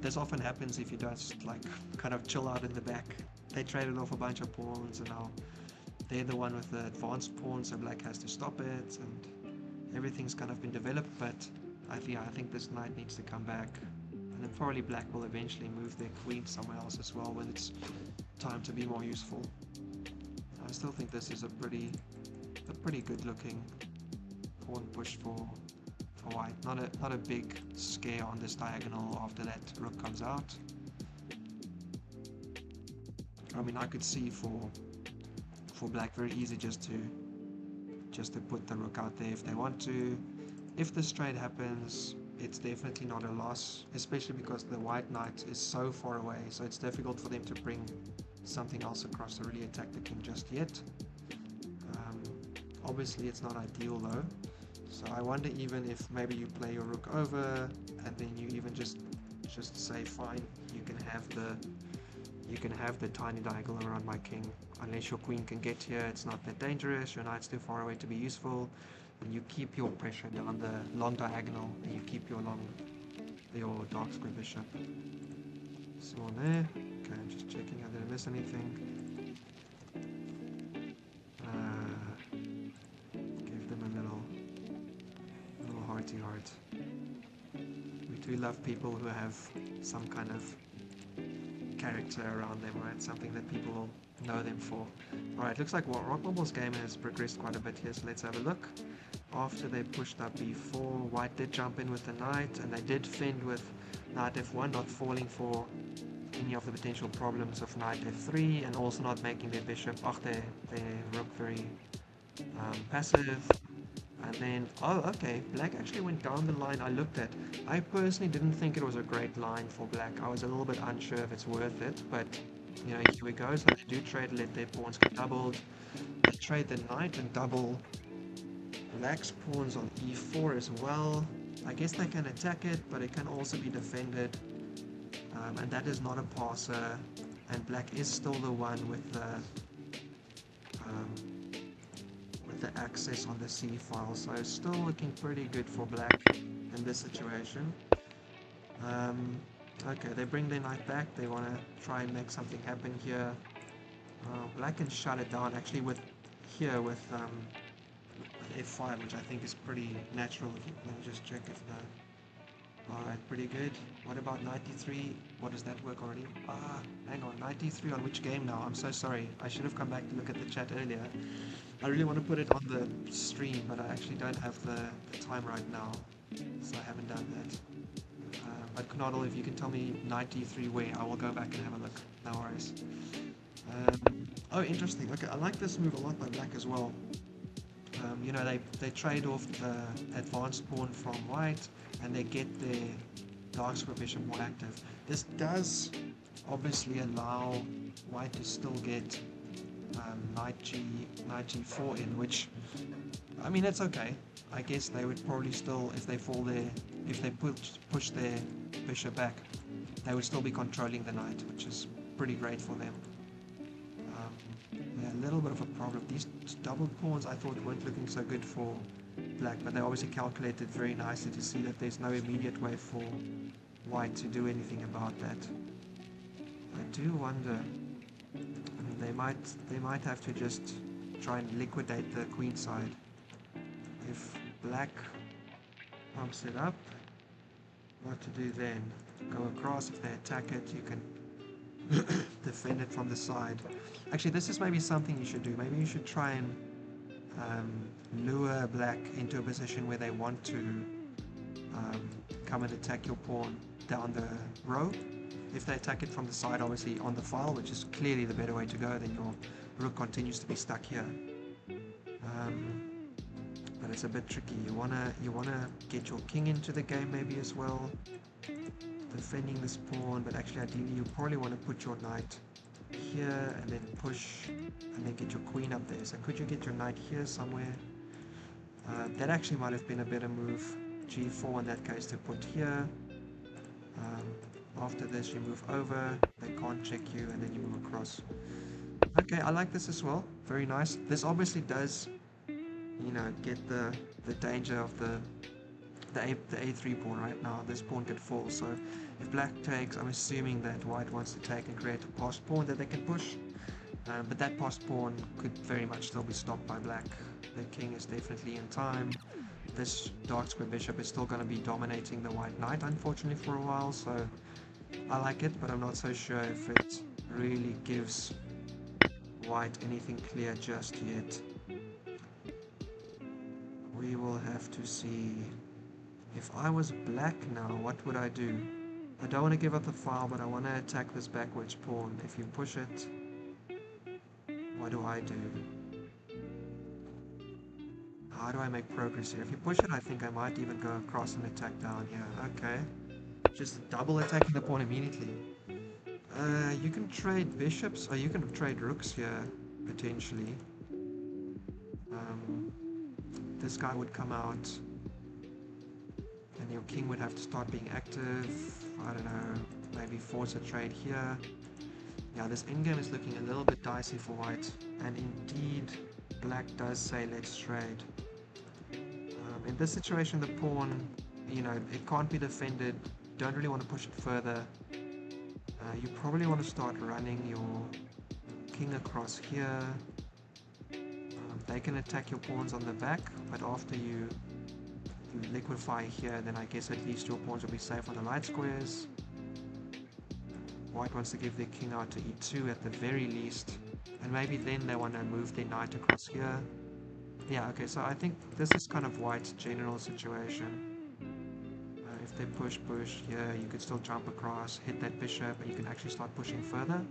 This often happens if you just like kind of chill out in the back. They traded off a bunch of pawns and now they're the one with the advanced pawn, so black has to stop it and everything's kind of been developed, but I think this knight needs to come back. And then probably black will eventually move their queen somewhere else as well when it's time to be more useful. I still think this is a pretty good looking pawn push for white. Not a big scare on this diagonal after that rook comes out. I mean, I could see for black very easy just to put the rook out there if they want to. If this trade happens, it's definitely not a loss, especially because the white knight is so far away, so it's difficult for them to bring something else across to really attack the king just yet. Obviously it's not ideal though. So I wonder even if maybe you play your rook over and then you even just say fine, you can have the tiny diagonal around my king. Unless your queen can get here, it's not that dangerous, your knight's too far away to be useful, and you keep your pressure down the long diagonal and you keep your dark square bishop. So on there. Okay, I'm just checking I didn't miss anything. Give them a little hearty heart. We do love people who have some kind of character around them, right? Something that people will know them for. Alright, looks like RockWomble's game has progressed quite a bit here, so let's have a look. After they pushed up b4, white did jump in with the knight, and they did fend with knight f1, not falling for any of the potential problems of knight f3, and also not making their bishop, their rook very passive. And then, oh, okay, black actually went down the line I looked at. I personally didn't think it was a great line for black. I was a little bit unsure if it's worth it, but, you know, here we go. So they do trade, let their pawns get doubled. They trade the knight and double black's pawns on e4 as well. I guess they can attack it, but it can also be defended. And that is not a passer. And black is still the one with the access on the C file, so still looking pretty good for black in this situation. Okay, they bring their knight back. They want to try and make something happen here. Black can shut it down actually with f5, which I think is pretty natural. Let me just check if the... Alright, pretty good. What about 93? What does that work already? Hang on, 93 on which game now? I'm so sorry. I should have come back to look at the chat earlier. I really want to put it on the stream, but I actually don't have the time right now, so I haven't done that. But Knoddle, if you can tell me 93 where, I will go back and have a look. No worries. Oh, interesting. Okay, I like this move a lot by black as well. You know, they trade off the advanced pawn from white, and they get their dark square bishop more active. This does obviously allow white to still get knight g4 in, which, I mean, it's okay. I guess they would probably still, if they push their bishop back, they would still be controlling the knight, which is pretty great for them. Yeah, a little bit of a problem. These double pawns I thought weren't looking so good for black, but they obviously calculated very nicely to see that there's no immediate way for white to do anything about that. I do wonder, I mean, they might have to just try and liquidate the queen side. If black pumps it up, what to do then? Go across. If they attack it, you can defend it from the side. Actually, this is maybe something you should do. Maybe you should try and lure black into a position where they want to come and attack your pawn down the row. If they attack it from the side, obviously on the file, which is clearly the better way to go, then your rook continues to be stuck here. But it's a bit tricky. You wanna get your king into the game maybe as well, defending this pawn. But actually, ideally, you probably want to put your knight here and then push and then get your queen up there. So could you get your knight here somewhere? That actually might have been a better move. G4 in that case to put here. After this you move over, they can't check you, and then you move across. Okay, I like this as well. Very nice. This obviously does, you know, get the danger of the a3 pawn right now. This pawn could fall, so if black takes, I'm assuming that white wants to take and create a passed pawn that they can push. But that passed pawn could very much still be stopped by black. The king is definitely in time. This dark square bishop is still going to be dominating the white knight, unfortunately, for a while, so I like it, but I'm not so sure if it really gives white anything clear just yet. We will have to see. If I was black now, what would I do? I don't want to give up the file, but I want to attack this backwards pawn. If you push it, what do I do? How do I make progress here? If you push it, I think I might even go across and attack down here. Okay. Just double attacking the pawn immediately. You can trade bishops, or you can trade rooks here, potentially. this guy would come out, and your king would have to start being active. I don't know, maybe force a trade here. Yeah, this endgame is looking a little bit dicey for white, and indeed black does say let's trade. In this situation, the pawn, you know, it can't be defended. Don't really want to push it further. You probably want to start running your king across here. They can attack your pawns on the back, but after you liquefy here, then I guess at least your pawns will be safe on the light squares. White wants to give their king out to e2 at the very least, and maybe then they want to move their knight across here. Yeah, okay, so I think this is kind of white's general situation. If they push here, you could still jump across, hit that bishop, and you can actually start pushing further.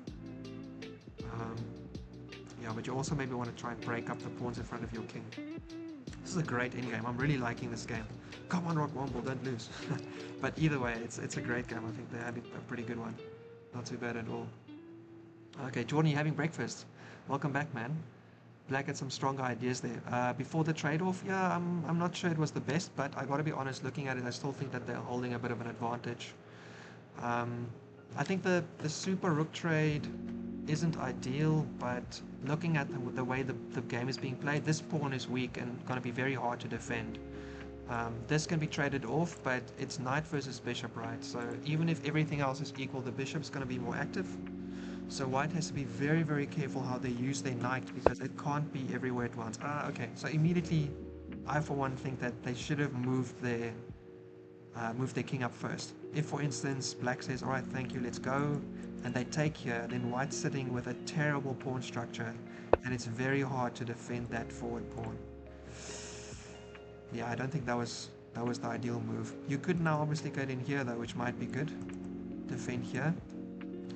Yeah, but you also maybe want to try and break up the pawns in front of your king. This is a great endgame. I'm really liking this game. Come on, RockWomble, don't lose. But either way, it's a great game. I think they had a pretty good one. Not too bad at all. Okay, Jordan, you having breakfast? Welcome back, man. Black had some strong ideas there. Before the trade-off, yeah, I'm not sure it was the best, but I got to be honest, looking at it, I still think that they're holding a bit of an advantage. I think the super rook trade isn't ideal, but looking at the way the game is being played, this pawn is weak and going to be very hard to defend. This can be traded off, but it's knight versus bishop, right? So even if everything else is equal, the bishop's going to be more active. So white has to be very, very careful how they use their knight, because it can't be everywhere at once. Okay, so immediately, I for one think that they should have moved their king up first. If, for instance, black says, all right, thank you, let's go, and they take here, then white's sitting with a terrible pawn structure, and it's very hard to defend that forward pawn. Yeah, I don't think that was the ideal move. You could now obviously get in here though, which might be good. Defend here.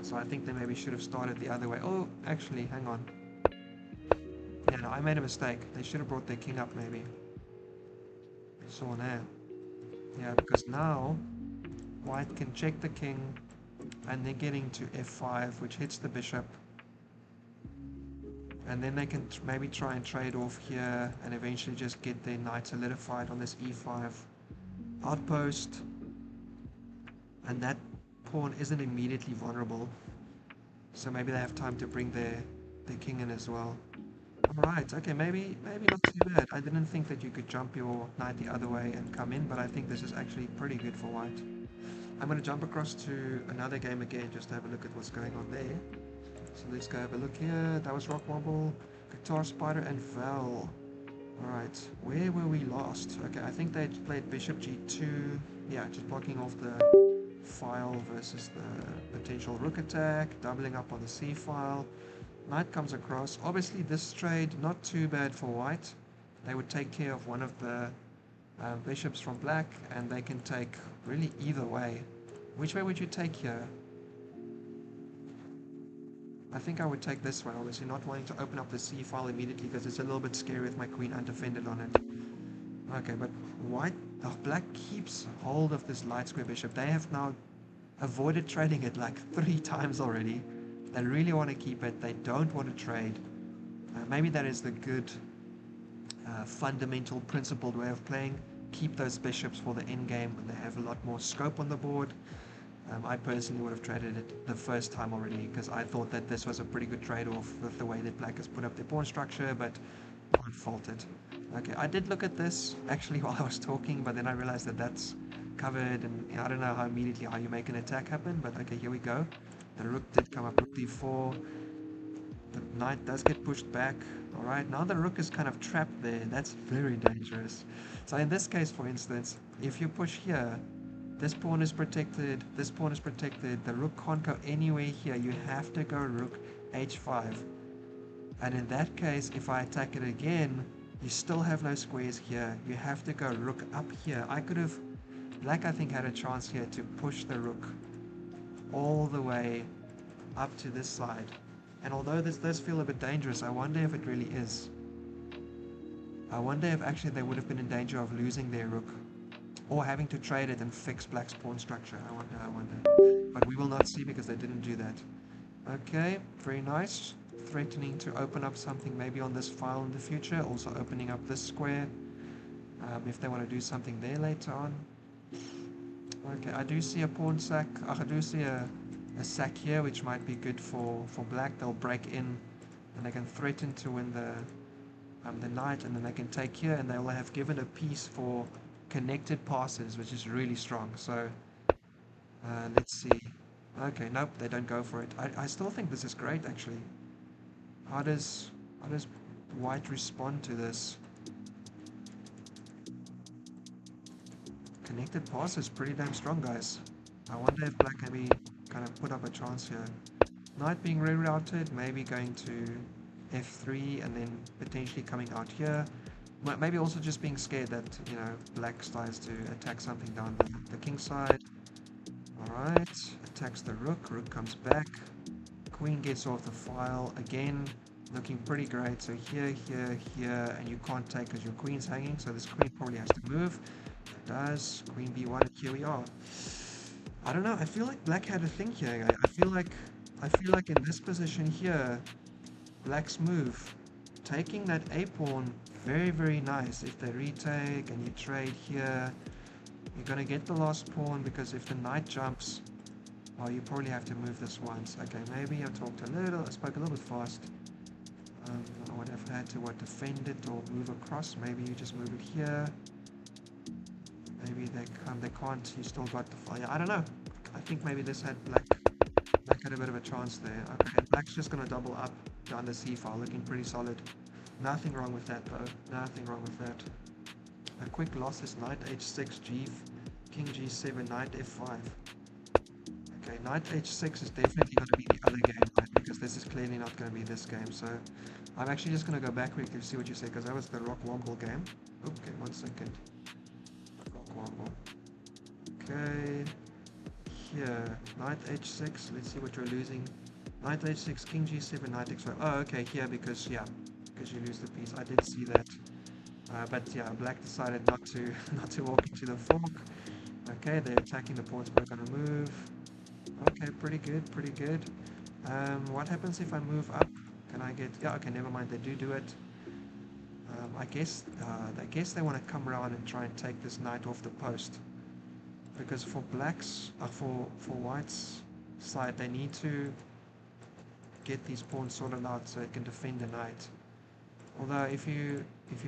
So I think they maybe should have started the other way. Oh, actually, hang on. Yeah, no, I made a mistake. They should have brought their king up maybe. So there. Yeah, because now white can check the king, and they're getting to f5, which hits the bishop. And then they can maybe try and trade off here and eventually just get their knight solidified on this e5 outpost. And that pawn isn't immediately vulnerable. So maybe they have time to bring their king in as well. Alright, okay, maybe not too bad. I didn't think that you could jump your knight the other way and come in, but I think this is actually pretty good for white. I'm going to jump across to another game again just to have a look at what's going on there. So let's go have a look here. That was RockWomble, guitarspider, and Val. Alright, where were we last? Okay, I think they played bishop g2. Yeah, just blocking off the file versus the potential rook attack, doubling up on the c file. Knight comes across. Obviously this trade, not too bad for white. They would take care of one of the bishops from black, and they can take really either way. Which way would you take here? I think I would take this one, obviously not wanting to open up the c file immediately because it's a little bit scary with my queen undefended on it. Okay, but black keeps hold of this light square bishop. They have now avoided trading it like 3 times already. They really want to keep it. They don't want to trade. Maybe that is the good fundamental principled way of playing. Keep those bishops for the endgame. They have a lot more scope on the board. I personally would have traded it the first time already because I thought that this was a pretty good trade-off with the way that black has put up their pawn structure, but can't fault it. Okay, I did look at this actually while I was talking, but then I realized that that's covered, and I don't know how you make an attack happen, but okay, here we go. The rook did come up, rook d4. The knight does get pushed back. Alright, now the rook is kind of trapped there. That's very dangerous. So in this case, for instance, if you push here, this pawn is protected, this pawn is protected, the rook can't go anywhere here. You have to go rook h5. And in that case, if I attack it again, you still have no squares here. You have to go rook up here. Black I think had a chance here to push the rook all the way up to this side. And although this does feel a bit dangerous, I wonder if it really is. I wonder if actually they would have been in danger of losing their rook, or having to trade it and fix black's pawn structure. I wonder. But we will not see because they didn't do that. Okay, very nice. Threatening to open up something maybe on this file in the future, also opening up this square. if they want to do something there later on. Okay, I do see a pawn sack. I do see a sack here, which might be good for black. They'll break in, and they can threaten to win the knight, and then they can take here, and they will have given a piece for connected passes, which is really strong. So let's see. Okay, nope, they don't go for it. I still think this is great, actually. How does white respond to this? Connected pass is pretty damn strong, guys. I wonder if black can be kind of put up a chance here. Knight being rerouted, maybe going to f3 and then potentially coming out here. Maybe also just being scared that, you know, black starts to attack something down the king side. Alright, attacks the rook, rook comes back. Queen gets off the file again, looking pretty great. So here, here, here, and you can't take because your queen's hanging, so this queen probably has to move. It does. Queen b1, and here we are. I don't know, I feel like black had a think here. I feel like in this position here, black's move, taking that a pawn, very, very nice. If they retake and you trade here, you're gonna get the last pawn, because if the knight jumps, well, you probably have to move this once. Okay, maybe I spoke a little bit fast. I would have had to defend it or move across. Maybe you just move it here. Maybe they can't. You still got the fire. I don't know. I think maybe this had black had a bit of a chance there. Okay, black's just gonna double up down the c file, looking pretty solid. Nothing wrong with that though. Nothing wrong with that. A quick loss is knight h6, king g7, knight f5. Okay, knight h6 is definitely going to be the other game, right? Because this is clearly not going to be this game. So I'm actually just going to go back quickly to see what you say, because that was the RockWomble game. Okay, 1 second. RockWomble. Okay. Here, knight h6. Let's see what you're losing. Knight h6, king g7, knight x5. Oh, okay, here, because you lose the piece. I did see that. But yeah, black decided not to walk into the fork. Okay, they're attacking the pawns, but gonna move. Okay, pretty good, pretty good. What happens if I move up? Can I get... Yeah, okay, never mind, they do it. I guess they want to come around and try and take this knight off the post. Because for blacks, for whites' side, they need to get these pawns sorted out so it can defend the knight. Although if you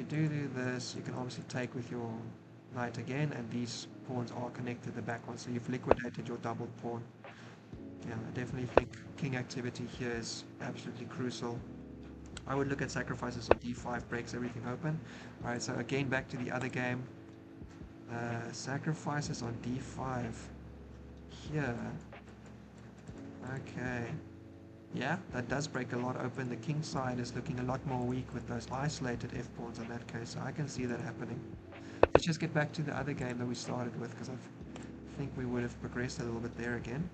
do this, you can obviously take with your knight again, and these pawns are connected to the back one, so you've liquidated your double pawn. Yeah, I definitely think king activity here is absolutely crucial. I would look at sacrifices on d5, breaks everything open. Alright, so again back to the other game. Sacrifices on d5. Here. Okay. Yeah, that does break a lot open. The king side is looking a lot more weak with those isolated f-pawns in that case, so I can see that happening. Let's just get back to the other game that we started with, because I think we would have progressed a little bit there again.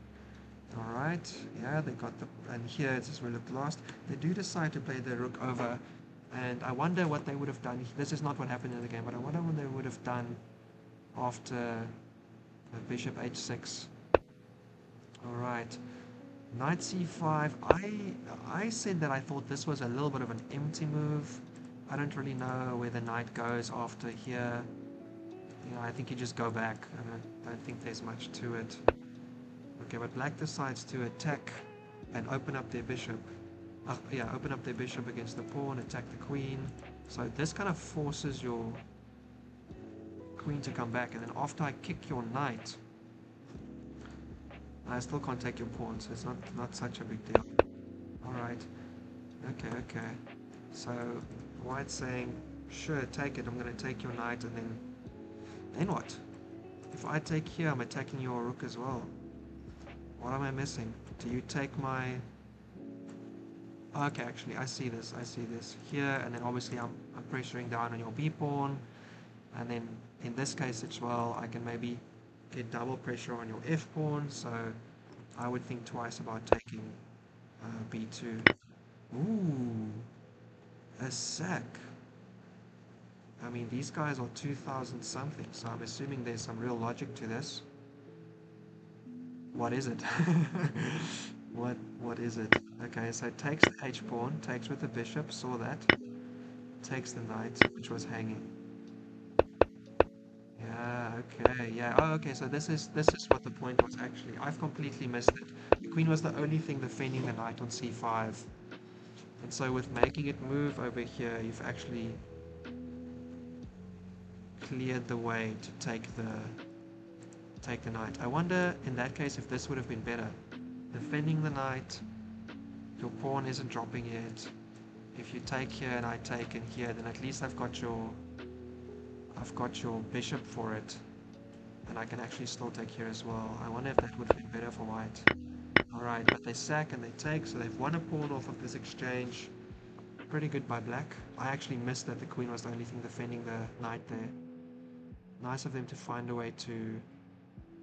Alright, yeah, they got the... And here, it's just where we looked last. They do decide to play the rook over, and I wonder what they would have done. This is not what happened in the game, but I wonder what they would have done after bishop h6. Alright. Knight c5. I said that I thought this was a little bit of an empty move. I don't really know where the knight goes after here. You know, I think you just go back. I don't think there's much to it. Okay, but black decides to attack and open up their bishop. Yeah, open up their bishop against the pawn, attack the queen. So this kind of forces your queen to come back, and then after I kick your knight, I still can't take your pawn, so it's not such a big deal. Alright. Okay. So white's saying, sure, take it, I'm going to take your knight, and then what? If I take here, I'm attacking your rook as well. What am I missing? Do you take my... Okay, actually, I see this here, and then obviously I'm pressuring down on your b-pawn, and then in this case as well, I can maybe get double pressure on your f-pawn, so I would think twice about taking b2. Ooh, a sack. I mean, these guys are 2,000 something, so I'm assuming there's some real logic to this. What is it? What is it? Okay, so it takes the h-pawn, takes with the bishop, saw that. Takes the knight, which was hanging. Okay, yeah. Oh, okay. So this is what the point was actually. I've completely missed it. The queen was the only thing defending the knight on c5, and so with making it move over here, you've actually cleared the way to take the knight. I wonder in that case if this would have been better. Defending the knight, your pawn isn't dropping yet. If you take here and I take in here, then at least I've got your bishop for it, and I can actually still take here as well. I wonder if that would have been better for white. Alright, but they sack and they take, so they've won a pawn off of this exchange. Pretty good by black. I actually missed that the queen was the only thing defending the knight there. Nice of them to find a way to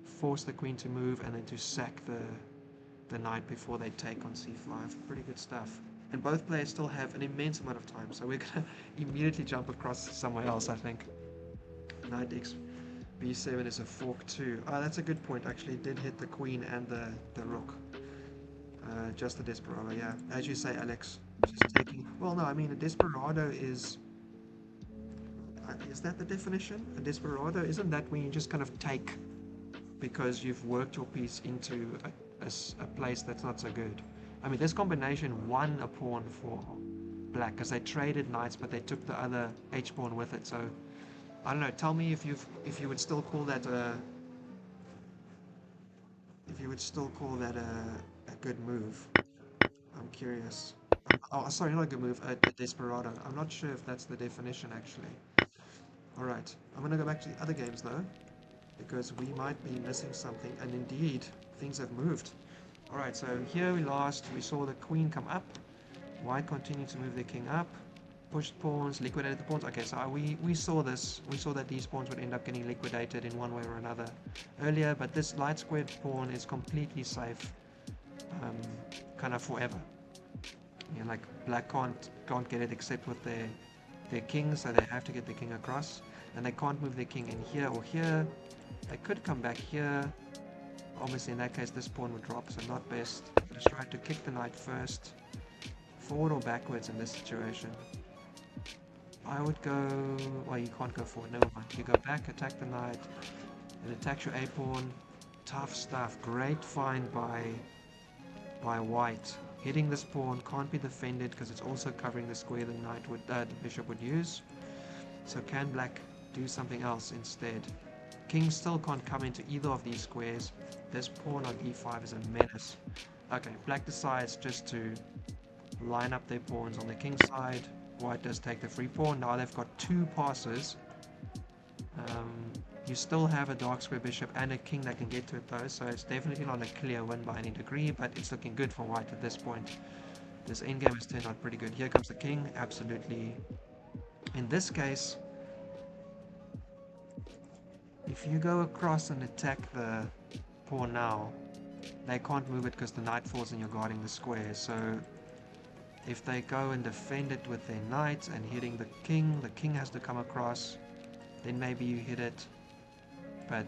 force the queen to move and then to sack the knight before they take on c5. Pretty good stuff. And both players still have an immense amount of time, so we're going to immediately jump across somewhere else, I think. Knight x b7 is a fork too. Oh, that's a good point. Actually, it did hit the queen and the rook. Just a desperado, yeah. As you say, Alex, just taking... Well, no, I mean, a desperado is... is that the definition? A desperado? Isn't that when you just kind of take because you've worked your piece into a place that's not so good? I mean, this combination won a pawn for black because they traded knights, but they took the other h-pawn with it, so... I don't know, tell me if you would still call that a good move. I'm curious. Oh, sorry, not a good move, a desperado. I'm not sure if that's the definition actually. Alright, I'm gonna go back to the other games though, because we might be missing something, and indeed, things have moved. Alright, so here we saw the queen come up, white continued to move the king up, pushed pawns, liquidated the pawns. Okay, so we saw this. We saw that these pawns would end up getting liquidated in one way or another earlier, but this light squared pawn is completely safe, kind of forever. Yeah, like black can't get it except with their king, so they have to get the king across, and they can't move their king in here or here. They could come back here. Obviously, in that case, this pawn would drop, so not best. Just try to kick the knight first, forward or backwards in this situation. I would go... well, you can't go forward, never mind. You go back, attack the knight, and attack your a-pawn. Tough stuff. Great find by white. Hitting this pawn can't be defended because it's also covering the square the knight would, the bishop would use. So can black do something else instead? King still can't come into either of these squares. This pawn on e5 is a menace. Okay, black decides just to line up their pawns on the king side. White does take the free pawn. Now they've got two passes. You still have a dark square bishop and a king that can get to it though, so it's definitely not a clear win by any degree, but it's looking good for white at this point. This endgame has turned out pretty good. Here comes the king, absolutely. In this case, if you go across and attack the pawn now, they can't move it because the knight falls and you're guarding the square, so if they go and defend it with their knight and hitting the king has to come across, then maybe you hit it, but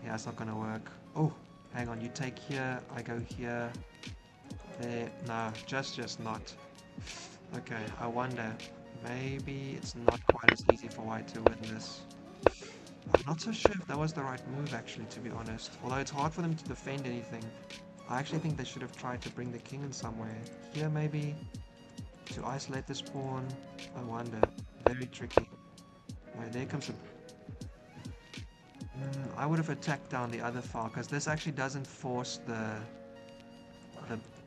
yeah, it's not gonna work. Oh, hang on, you take here, I go here, there, no, just not. Okay, I wonder, maybe it's not quite as easy for white to win this. I'm not so sure if that was the right move actually, to be honest, although it's hard for them to defend anything. I actually think they should have tried to bring the king in somewhere. Here maybe, to isolate this pawn, I wonder. Very tricky. Right, there comes a... I would have attacked down the other file, because this actually doesn't force the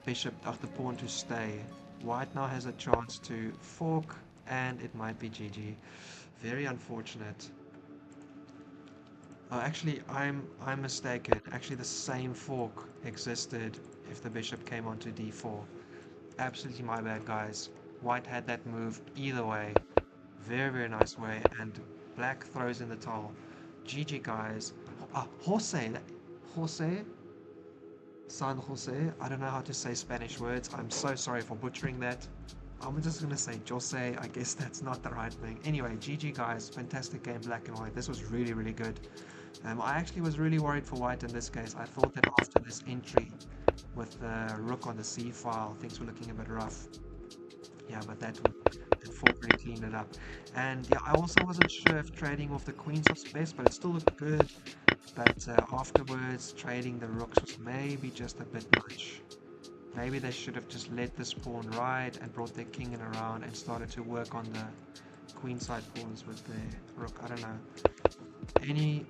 bishop of the pawn to stay. White now has a chance to fork, and it might be GG. Very unfortunate. Oh, actually, I'm mistaken. Actually, the same fork existed if the bishop came onto d4. Absolutely my bad, guys. White had that move either way. Very, very nice way. And black throws in the towel. GG, guys. Jose. San Jose. I don't know how to say Spanish words. I'm so sorry for butchering that. I'm just going to say Jose. I guess that's not the right thing. Anyway, GG, guys. Fantastic game, black and white. This was really, really good. I actually was really worried for white in this case. I thought that after this entry with the rook on the c file, things were looking a bit rough. Yeah, but that and Fork really cleaned it up. And yeah, I also wasn't sure if trading off the queens was best, but it still looked good. But afterwards, trading the rooks was maybe just a bit much. Maybe they should have just let this pawn ride and brought their king in around and started to work on the queenside pawns with their rook. I don't know. Any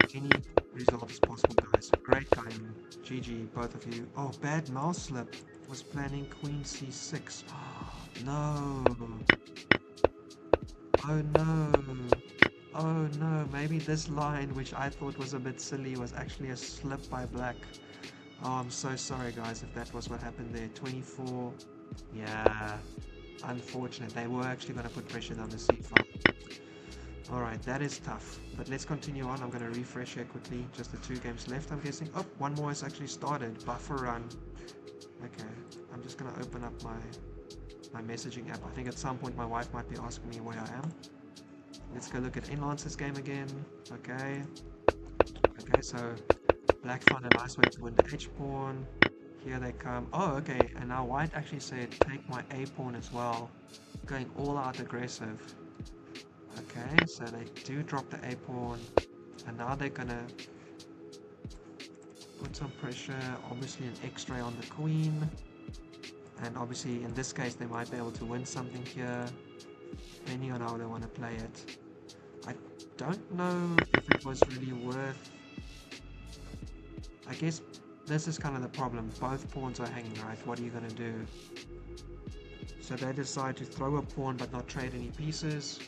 result is possible, guys. Great game. GG, both of you. Oh, bad mouse slip. Was planning queen c6. No. Oh no. Oh no. Maybe this line, which I thought was a bit silly, was actually a slip by black. Oh, I'm so sorry, guys, if that was what happened there. 24. Yeah. Unfortunate. They were actually going to put pressure on the c5. Alright, that is tough. But let's continue on. I'm going to refresh here quickly. Just the 2 games left, I'm guessing. Oh, one more has actually started. Buffer run. Okay. I'm just going to open up my messaging app. I think at some point my wife might be asking me where I am. Let's go look at NLance's game again. Okay. Okay, so black found a nice way to win the h-pawn. Here they come. Oh, okay. And now white actually said take my a-pawn as well. Going all out aggressive. Okay, so they do drop the a-pawn, and now they're gonna put some pressure, obviously an x-ray on the queen, and obviously in this case they might be able to win something here, depending on how they want to play it. I don't know if it was really worth... I guess this is kind of the problem, both pawns are hanging, right? What are you gonna do? So they decide to throw a pawn but not trade any pieces.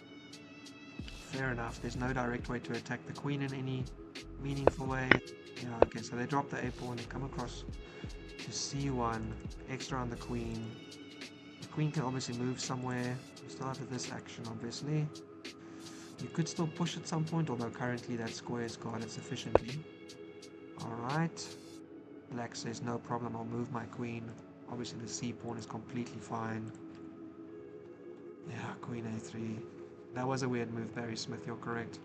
Fair enough, there's no direct way to attack the queen in any meaningful way. Yeah, okay, so they drop the a-pawn, they come across to c1, extra on the queen. The queen can obviously move somewhere. We start with this action, obviously. You could still push at some point, although currently that square is guarded sufficiently. Alright. Black says, no problem, I'll move my queen. Obviously the c-pawn is completely fine. Yeah, queen a3. That was a weird move, Barry Smith, you're correct.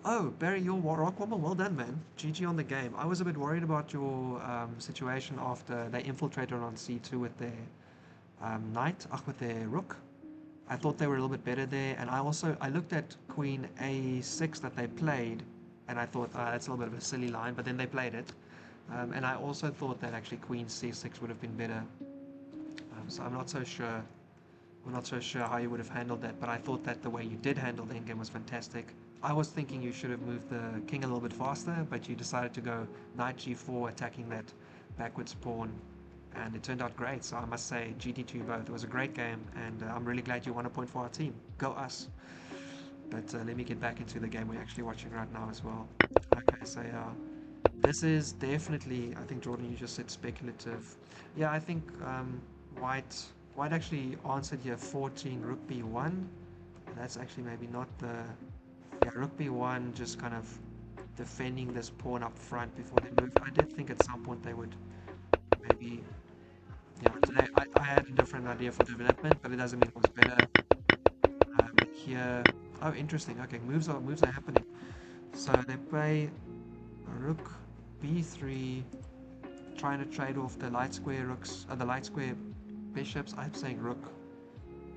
Oh, Barry, you're RockWomble. Well done, man. GG on the game. I was a bit worried about your situation after they infiltrated on c2 with their knight, with their rook. I thought they were a little bit better there, and I looked at queen a6 that they played, and I thought that's a little bit of a silly line, but then they played it. And I also thought that actually queen c6 would have been better. So I'm not so sure. I'm not so sure how you would have handled that, but I thought that the way you did handle the endgame was fantastic. I was thinking you should have moved the king a little bit faster, but you decided to go knight g4, attacking that backwards pawn, and it turned out great. So I must say, GG to you both. It was a great game, and I'm really glad you won a point for our team. Go us! But let me get back into the game we're actually watching right now as well. Okay, so yeah, this is definitely, I think Jordan, you just said speculative. Yeah, I think white actually answered here 14 rook b1. That's actually maybe not the... Yeah, rook b1, just kind of defending this pawn up front before they move. I did think at some point they would maybe... Yeah, today I had a different idea for development, but it doesn't mean it was better. Here... Oh, interesting. Okay, moves are happening. So they play rook b3, trying to trade off the light square rooks, the light square bishops. I'm saying rook.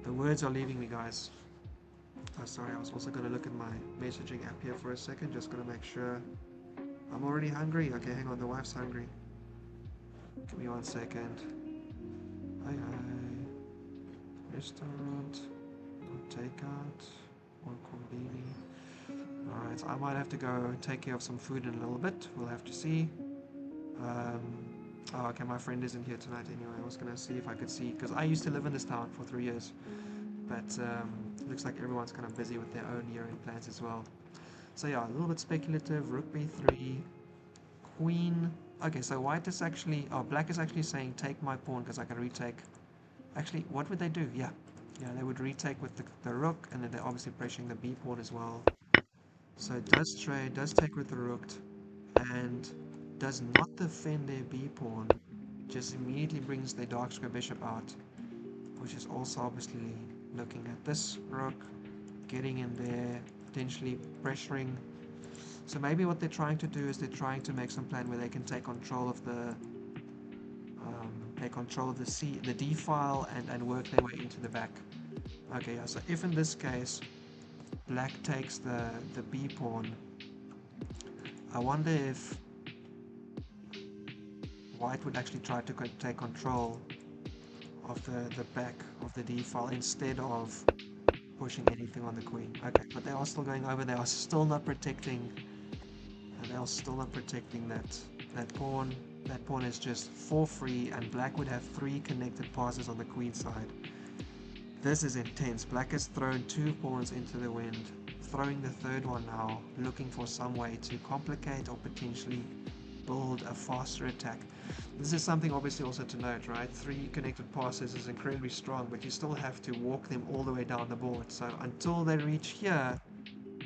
The words are leaving me, guys. Oh, sorry, I was also going to look at my messaging app here for a second, just going to make sure. I'm already hungry. Okay, hang on, the wife's hungry. Give me 1 second. Hi, restaurant, or takeout, or conveni. Alright, so I might have to go take care of some food in a little bit. We'll have to see. Oh, okay, my friend isn't here tonight anyway. I was going to see if I could see, because I used to live in this town for 3 years. But looks like everyone's kind of busy with their own year-end plans as well. So yeah, a little bit speculative. Rook b3, queen. Okay, so white is actually, black is actually saying take my pawn because I can retake. Actually, what would they do? Yeah, they would retake with the rook, and then they're obviously pressuring the b pawn as well. So it does trade, does take with the rook, and does not defend their b pawn. Just immediately brings their dark square bishop out, which is also obviously looking at this rook, getting in there, potentially pressuring. So maybe what they're trying to do is they're trying to make some plan where they can take control of the the D file and work their way into the back. Okay, yeah, so if in this case black takes the b pawn, I wonder if white would actually try to take control of the back of the d file instead of pushing anything on the queen. Okay, but they are still going over. They are still not protecting. They are still not protecting that pawn. That pawn is just for free, and black would have 3 connected passes on the queen side. This is intense. Black has thrown 2 pawns into the wind, throwing the third one now, looking for some way to complicate or potentially build a faster attack. This is something obviously also to note, right? 3 connected passes is incredibly strong, but you still have to walk them all the way down the board. So until they reach here,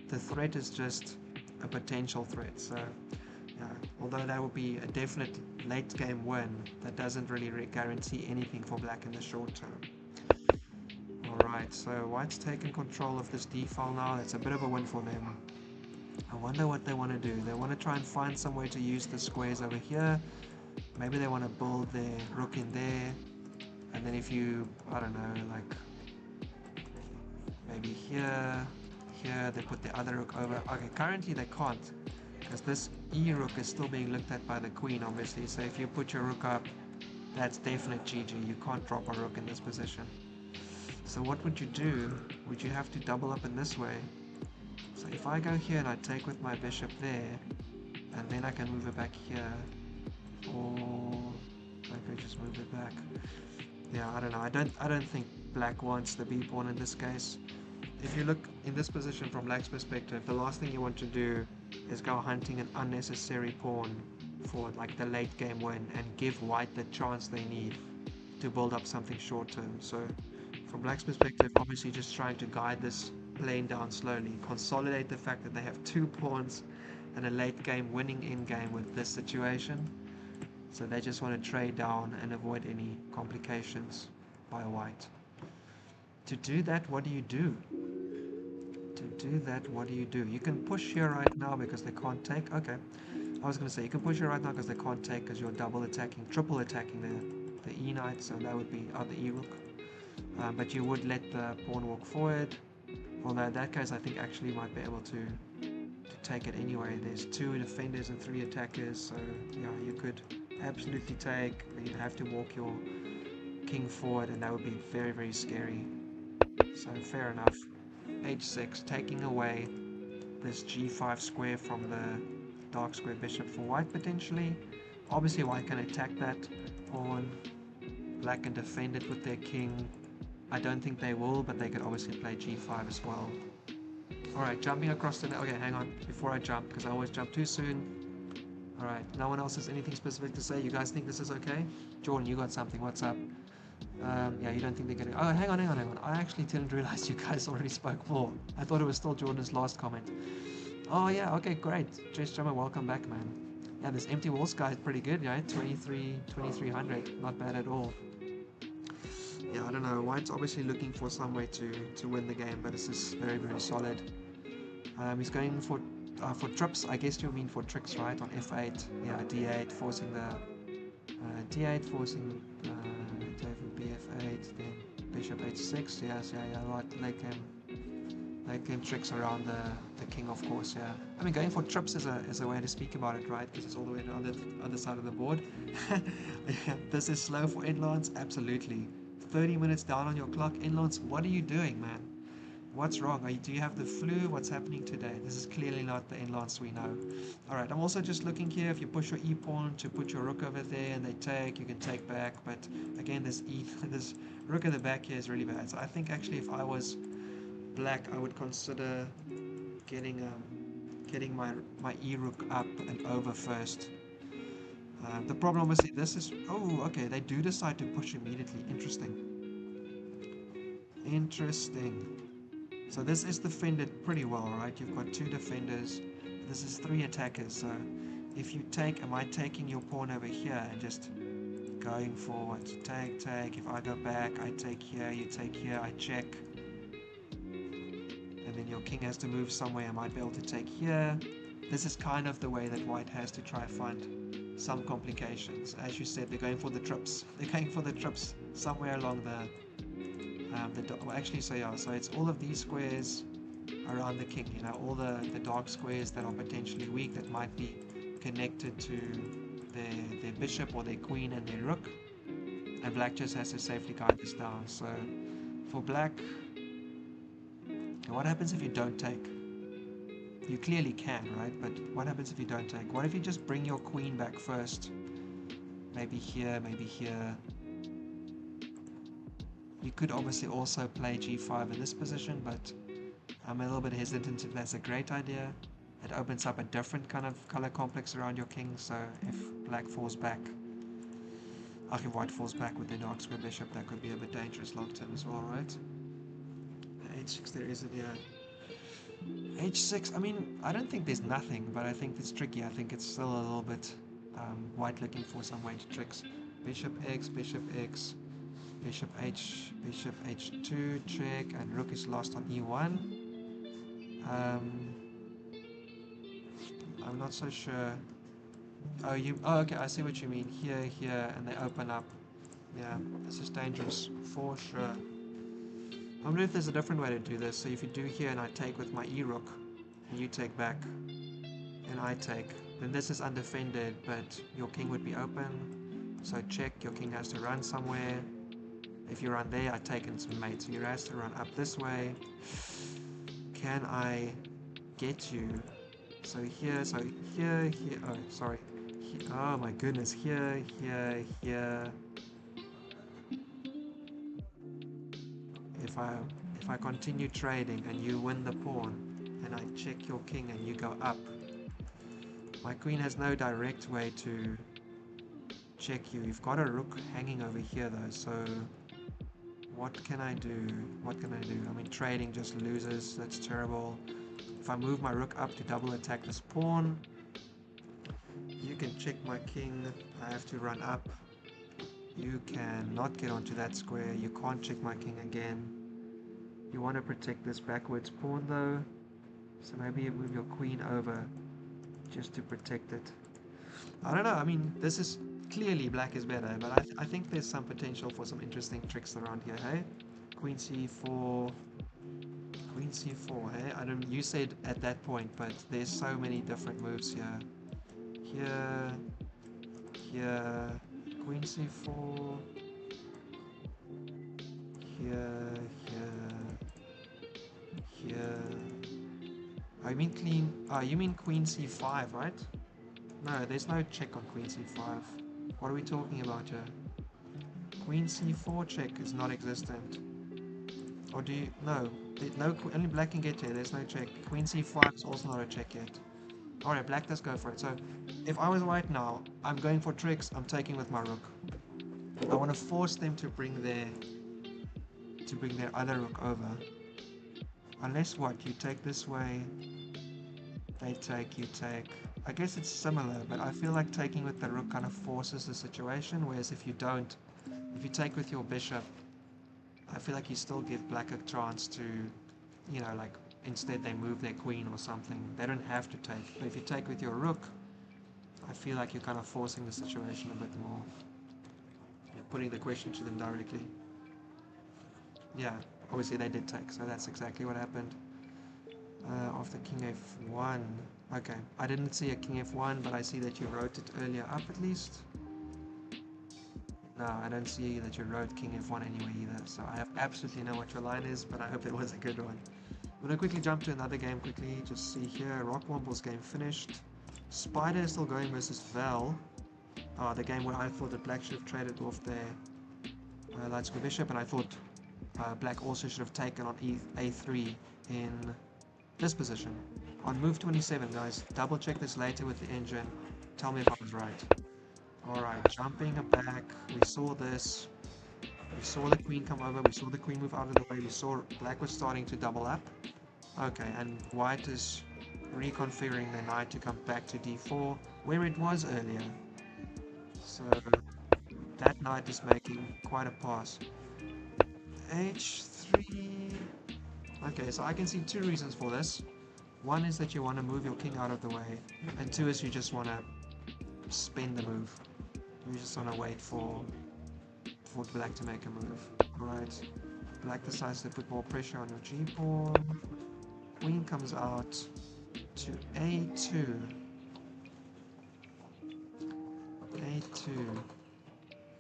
the threat is just a potential threat. So yeah, although that would be a definite late game win, that doesn't really guarantee anything for black in the short term. Alright, so white's taken control of this d file now. That's a bit of a win for them. I wonder what they want to do. They want to try and find some way to use the squares over here. Maybe they want to build their rook in there. And then if you, I don't know, like maybe here, they put the other rook over. Okay, currently they can't, because this e rook is still being looked at by the queen, obviously. So if you put your rook up, that's definite GG. You can't drop a rook in this position. So what would you do? Would you have to double up in this way? So if I go here and I take with my bishop there, and then I can move it back here, or I could just move it back. Yeah, I don't know. I don't think black wants the b pawn in this case. If you look in this position from black's perspective, the last thing you want to do is go hunting an unnecessary pawn for like the late game win and give white the chance they need to build up something short term. So from black's perspective, obviously just trying to guide this lane down slowly, consolidate the fact that they have 2 pawns and a late game winning endgame with this situation. So they just want to trade down and avoid any complications by white. To do that, what do you do? You can push here right now because they can't take. Okay, I was going to say you can push here right now because they can't take, because you're double attacking, triple attacking the e knight, so that would be the e rook. But you would let the pawn walk forward. Although in that case, I think actually might be able to take it anyway. There's 2 defenders and 3 attackers, so yeah, you could absolutely take. You'd have to walk your king forward, and that would be very, very scary. So fair enough. h6, taking away this g5 square from the dark square bishop for white potentially. Obviously white can attack that pawn. Black can defend it with their king. I don't think they will, but they could obviously play g5 as well. Alright, jumping across the... Okay, hang on. Before I jump, because I always jump too soon. Alright, no one else has anything specific to say. You guys think this is okay? Jordan, you got something. What's up? Yeah, you don't think they're getting... Oh, hang on. I actually didn't realize you guys already spoke more. I thought it was still Jordan's last comment. Oh, yeah, okay, great. Jess Drummer, welcome back, man. Yeah, this Empty Walls guy is pretty good, right? 2300. Not bad at all. Yeah, I don't know. White's obviously looking for some way to win the game, but this is very, very solid. He's going for trips. I guess you mean for tricks, right? On f8. Yeah, d8, forcing the... d8, forcing... bf8, then bishop h6. Yes, yeah, right. Late game tricks around the king, of course, yeah. I mean, going for trips is a way to speak about it, right? Because it's all the way on the other side of the board. This is slow for NLance? Absolutely. 30 minutes down on your clock. NLance, what are you doing, man? What's wrong? Do you have the flu? What's happening today? This is clearly not the NLance we know. Alright, I'm also just looking here. If you push your e-pawn to put your rook over there and they take, you can take back. But again, this rook in the back here is really bad. So I think actually if I was black, I would consider getting my e-rook up and over first. The problem obviously this is... Oh, okay, they do decide to push immediately. Interesting. So this is defended pretty well, right? You've got 2 defenders. This is 3 attackers. So if you take... Am I taking your pawn over here and just going forward? Take. If I go back, I take here, you take here, I check. And then your king has to move somewhere. I might be able to take here. This is kind of the way that white has to try and find some complications. As you said, they're going for the trips. They're going for the trips somewhere along well, actually, so yeah, so it's all of these squares around the king, you know, all the dark squares that are potentially weak, that might be connected to their bishop or their queen and their rook, and black just has to safely guide this down. So for black, what happens if you don't take? You clearly can, right? But what happens if you don't take? What if you just bring your queen back first? Maybe here, maybe here. You could obviously also play g5 in this position, but I'm a little bit hesitant if that's a great idea. It opens up a different kind of color complex around your king, so if black falls back, if white falls back with the dark square bishop, that could be a bit dangerous long term as well, right? H6 there isn't, yeah. H6, I mean, I don't think there's nothing, but I think it's tricky. I think it's still a little bit white looking for some way to tricks. Bishop X, Bishop X, Bishop H2, check, and rook is lost on E1. I'm not so sure. Oh, okay, I see what you mean. Here, and they open up. Yeah, this is dangerous, for sure. I wonder if there's a different way to do this. So if you do here and I take with my E-rook, and you take back, and I take, then this is undefended, but your king would be open. So check, your king has to run somewhere. If you run there, I take and it's mate. So you has to run up this way. Can I get you? So here, oh, sorry. Here, oh my goodness, here. If I continue trading and you win the pawn, and I check your king and you go up, my queen has no direct way to check you. You've got a rook hanging over here though, so what can I do? I mean, trading just loses. That's terrible. If I move my rook up to double attack this pawn, you can check my king. I have to run up. You can not get onto that square. You can't check my king again. You want to protect this backwards pawn though, so maybe you move your queen over just to protect it. I don't know. I mean, this is clearly black is better, but I think there's some potential for some interesting tricks around here. Hey, queen c4, queen c4. Hey, I don't. You said at that point, but there's so many different moves here. Here, queen c4. Here. Oh, you mean clean? Oh, you mean queen c5, right? No, there's no check on queen c5. What are we talking about here? Queen c4 check is not existent. Or do you... No. No, only black can get here. There's no check. Queen c5 is also not a check yet. Alright, black does go for it. So, if I was white now, I'm going for tricks. I'm taking with my rook. I want to force them to bring their other rook over. Unless what? You take this way. They take, you take. I guess it's similar, but I feel like taking with the rook kind of forces the situation, whereas if you don't, if you take with your bishop, I feel like you still give black a chance to, you know, like, instead they move their queen or something. They don't have to take. But if you take with your rook, I feel like you're kind of forcing the situation a bit more. You're putting the question to them directly. Yeah, obviously they did take, so that's exactly what happened. After king f1. Okay, I didn't see a king f1, but I see that you wrote it earlier up at least. No, I don't see that you wrote king f1 anywhere either, so I have absolutely know what your line is, but I hope it was a good one. I'm going to quickly jump to another game quickly, just see here, RockWomble's game finished. Spider is still going versus Val. The game where I thought that black should have traded off their light square bishop, and I thought black also should have taken on a3 in this position. On move 27, guys, double check this later with the engine. Tell me if I was right. Alright, jumping back, we saw this. We saw the queen come over, we saw the queen move out of the way, we saw black was starting to double up. Okay, and white is reconfiguring the knight to come back to d4, where it was earlier. So, that knight is making quite a pass. h3... Okay, so I can see two reasons for this. One is that you want to move your king out of the way, and two is you just want to spend the move. You just want to wait for black to make a move. Alright, Black decides to put more pressure on your G pawn. Queen comes out to A2. A2.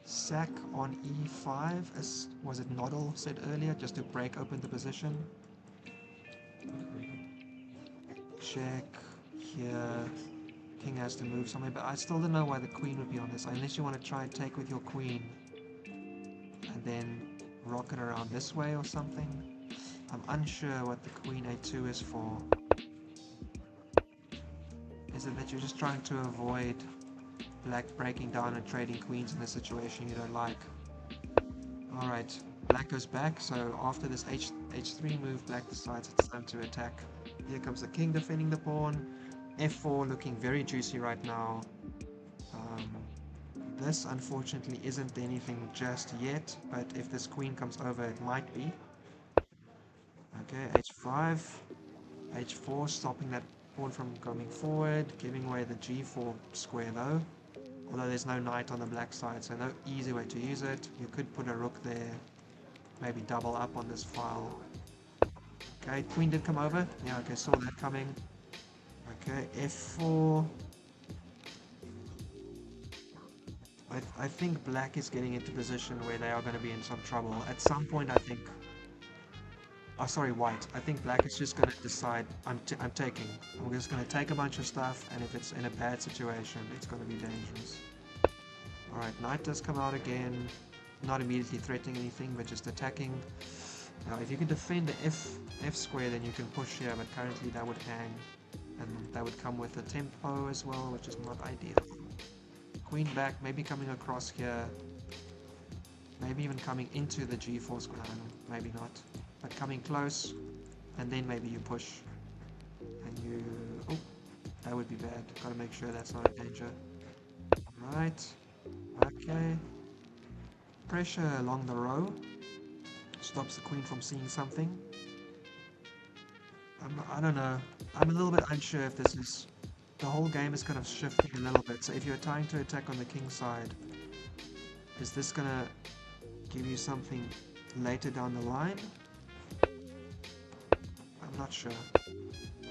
Sack on E5, as was it Noddle said earlier, just to break open the position. Check here. King has to move somewhere, but I still don't know why the queen would be on this, unless you want to try and take with your queen and then rock it around this way or something. I'm unsure what the queen A2 is for. Is it that you're just trying to avoid black breaking down and trading queens in a situation you don't like? Alright, black goes back, so after this H3 move, black decides it's time to attack. Here comes the king defending the pawn. F4 looking very juicy right now. This unfortunately isn't anything just yet, but if this queen comes over it might be. Okay, H5, H4 stopping that pawn from coming forward, giving away the G4 square though. Although there's no knight on the black side, so no easy way to use it. You could put a rook there, maybe double up on this file. Okay, queen did come over. Yeah, okay, saw that coming. Okay, F4. I think black is getting into position where they are going to be in some trouble. At some point, I think... Oh, sorry, white. I think black is just going to decide, I'm taking. I'm just going to take a bunch of stuff, and if it's in a bad situation, it's going to be dangerous. Alright, knight does come out again. Not immediately threatening anything, but just attacking. Now, if you can defend the F square, then you can push here, but currently that would hang. And that would come with a tempo as well, which is not ideal. Queen back, maybe coming across here. Maybe even coming into the G4 square. Maybe not. But coming close, and then maybe you push. And you... Oh, that would be bad. Gotta make sure that's not a danger. Right. Okay. Pressure along the row. Stops the queen from seeing something. I don't know. I'm a little bit unsure if this is... The whole game is kind of shifting a little bit. So if you're trying to attack on the king side, is this gonna give you something later down the line? I'm not sure.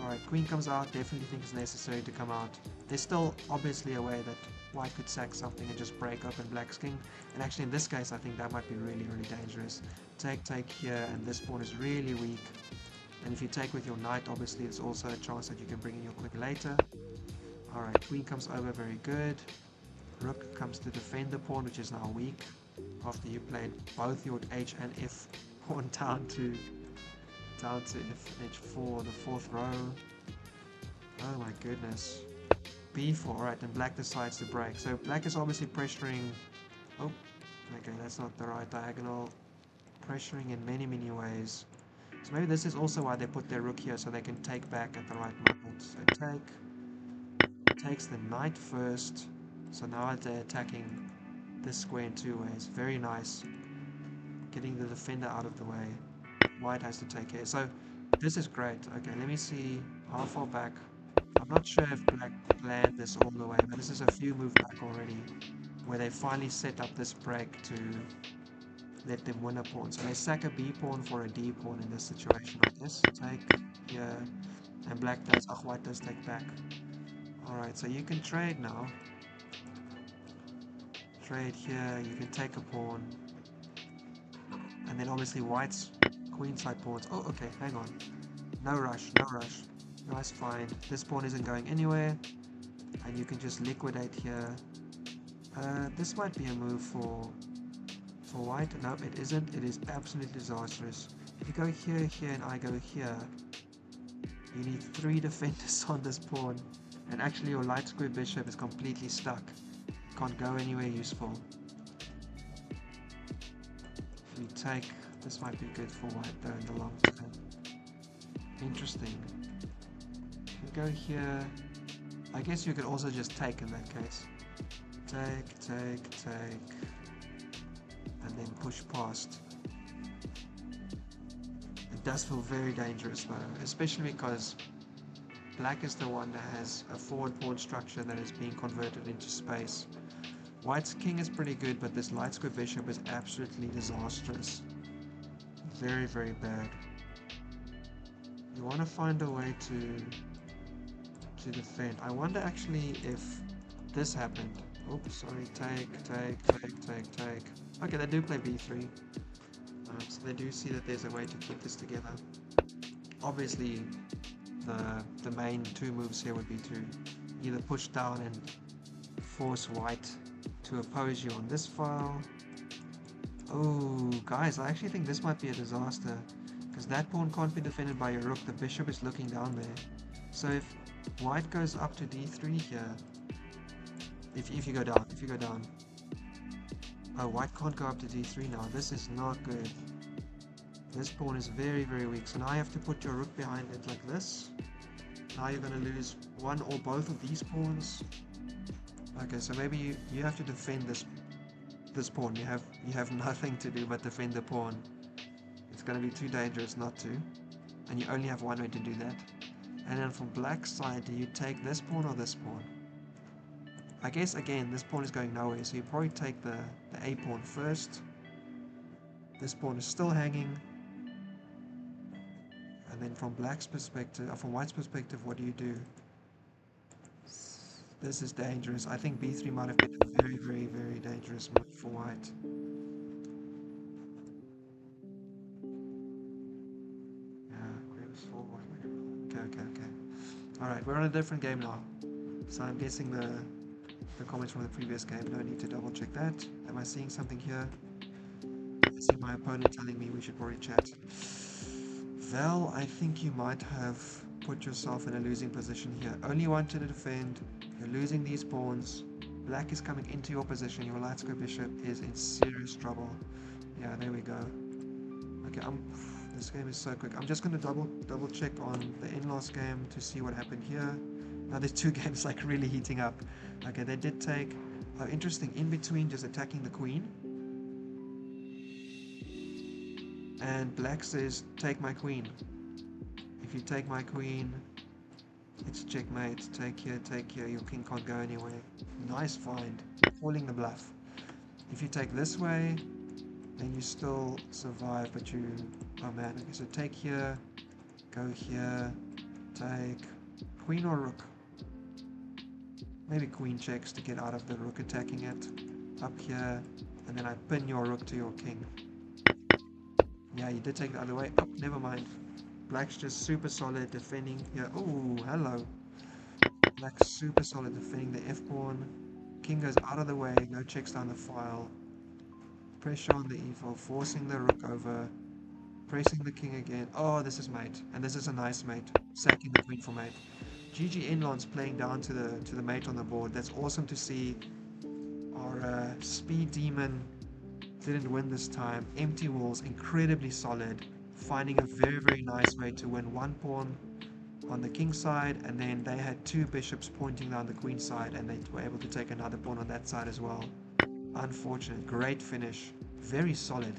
Alright, queen comes out. Definitely think it's necessary to come out. There's still obviously a way that white could sack something and just break open black's king. And actually in this case I think that might be really, really dangerous. Take here, and this pawn is really weak. And if you take with your knight, obviously there's also a chance that you can bring in your quick later. Alright, queen comes over, very good. Rook comes to defend the pawn, which is now weak. After you played both your H and F pawn down to H4, the fourth row. Oh my goodness. B4, alright, and black decides to break. So black is obviously pressuring... Oh, okay, that's not the right diagonal. Pressuring in many, many ways. So maybe this is also why they put their rook here, so they can take back at the right moment. So takes the knight first. So now they're attacking this square in two ways. Very nice. Getting the defender out of the way. White has to take care. So this is great. Okay, let me see how far back. I'm not sure if black planned this all the way, but this is a few moves back already, where they finally set up this break to let them win a pawn. So they sack a B pawn for a D pawn in this situation like this. Take here, and black does, white does take back. Alright, so you can trade now. Trade here, you can take a pawn. And then obviously white's queenside pawns. Oh, okay, hang on. No rush, no rush. Nice find. This pawn isn't going anywhere. And you can just liquidate here. This might be a move for white. Nope, it isn't. It is absolutely disastrous. If you go here, here, and I go here, you need 3 defenders on this pawn. And actually your light square bishop is completely stuck. Can't go anywhere useful. If we take, this might be good for white though in the long term. Interesting. If we go here, I guess you could also just take in that case. Take, and then push past. It does feel very dangerous though, especially because black is the one that has a forward pawn structure that is being converted into space. White's king is pretty good, but this light square bishop is absolutely disastrous. Very, very bad. You want to find a way to defend. I wonder actually if this happened. Oops, sorry. Take. Okay, they do play b3. So they do see that there's a way to keep this together. Obviously, the main two moves here would be to either push down and force white to oppose you on this file. Oh, guys, I actually think this might be a disaster, because that pawn can't be defended by your rook. The bishop is looking down there. So if white goes up to d3 here, if you go down, oh, white can't go up to d3 now. This is not good. This pawn is very, very weak. So now you have to put your rook behind it like this. Now you're going to lose one or both of these pawns. Okay, so maybe you have to defend this pawn. You have nothing to do but defend the pawn. It's going to be too dangerous not to. And you only have one way to do that. And then from black's side, do you take this pawn or this pawn? I guess again this pawn is going nowhere, so you probably take the a pawn first. This pawn is still hanging. And then from black's perspective, or from white's perspective, what do? This is dangerous. I think b3 might have been a very, very, very dangerous move for white. Yeah, okay. Alright, we're on a different game now. So I'm guessing the comments from the previous game. No need to double check that. Am I seeing something here? I see my opponent telling me we should probably chat. Val, I think you might have put yourself in a losing position here. Only one to defend. You're losing these pawns. Black is coming into your position. Your light square bishop is in serious trouble. Yeah, there we go. Okay, this game is so quick. I'm just going to double check on the NLance game to see what happened here. Now there's two games like really heating up. Okay, they did take... Oh, interesting. In between, just attacking the queen. And black says, take my queen. If you take my queen, it's checkmate. Take here, your king can't go anywhere. Nice find. Calling the bluff. If you take this way, then you still survive, but you... Oh man, okay, so take here, go here, take... Queen or rook? Maybe queen checks to get out of the rook attacking it. Up here, and then I pin your rook to your king. Yeah, you did take the other way. Oh, never mind. Black's just super solid defending here. Oh, hello. Black's super solid defending the f-pawn. King goes out of the way, no checks down the file. Pressure on the e-file, forcing the rook over. Pressing the king again. Oh, this is mate. And this is a nice mate. Sacking the queen for mate. GG NLance playing down to the mate on the board. That's awesome to see. Our speed demon didn't win this time. Empty walls, incredibly solid. Finding a very, very nice way to win one pawn on the king side, and then they had two bishops pointing down the queen side, and they were able to take another pawn on that side as well. Unfortunate. Great finish. Very solid.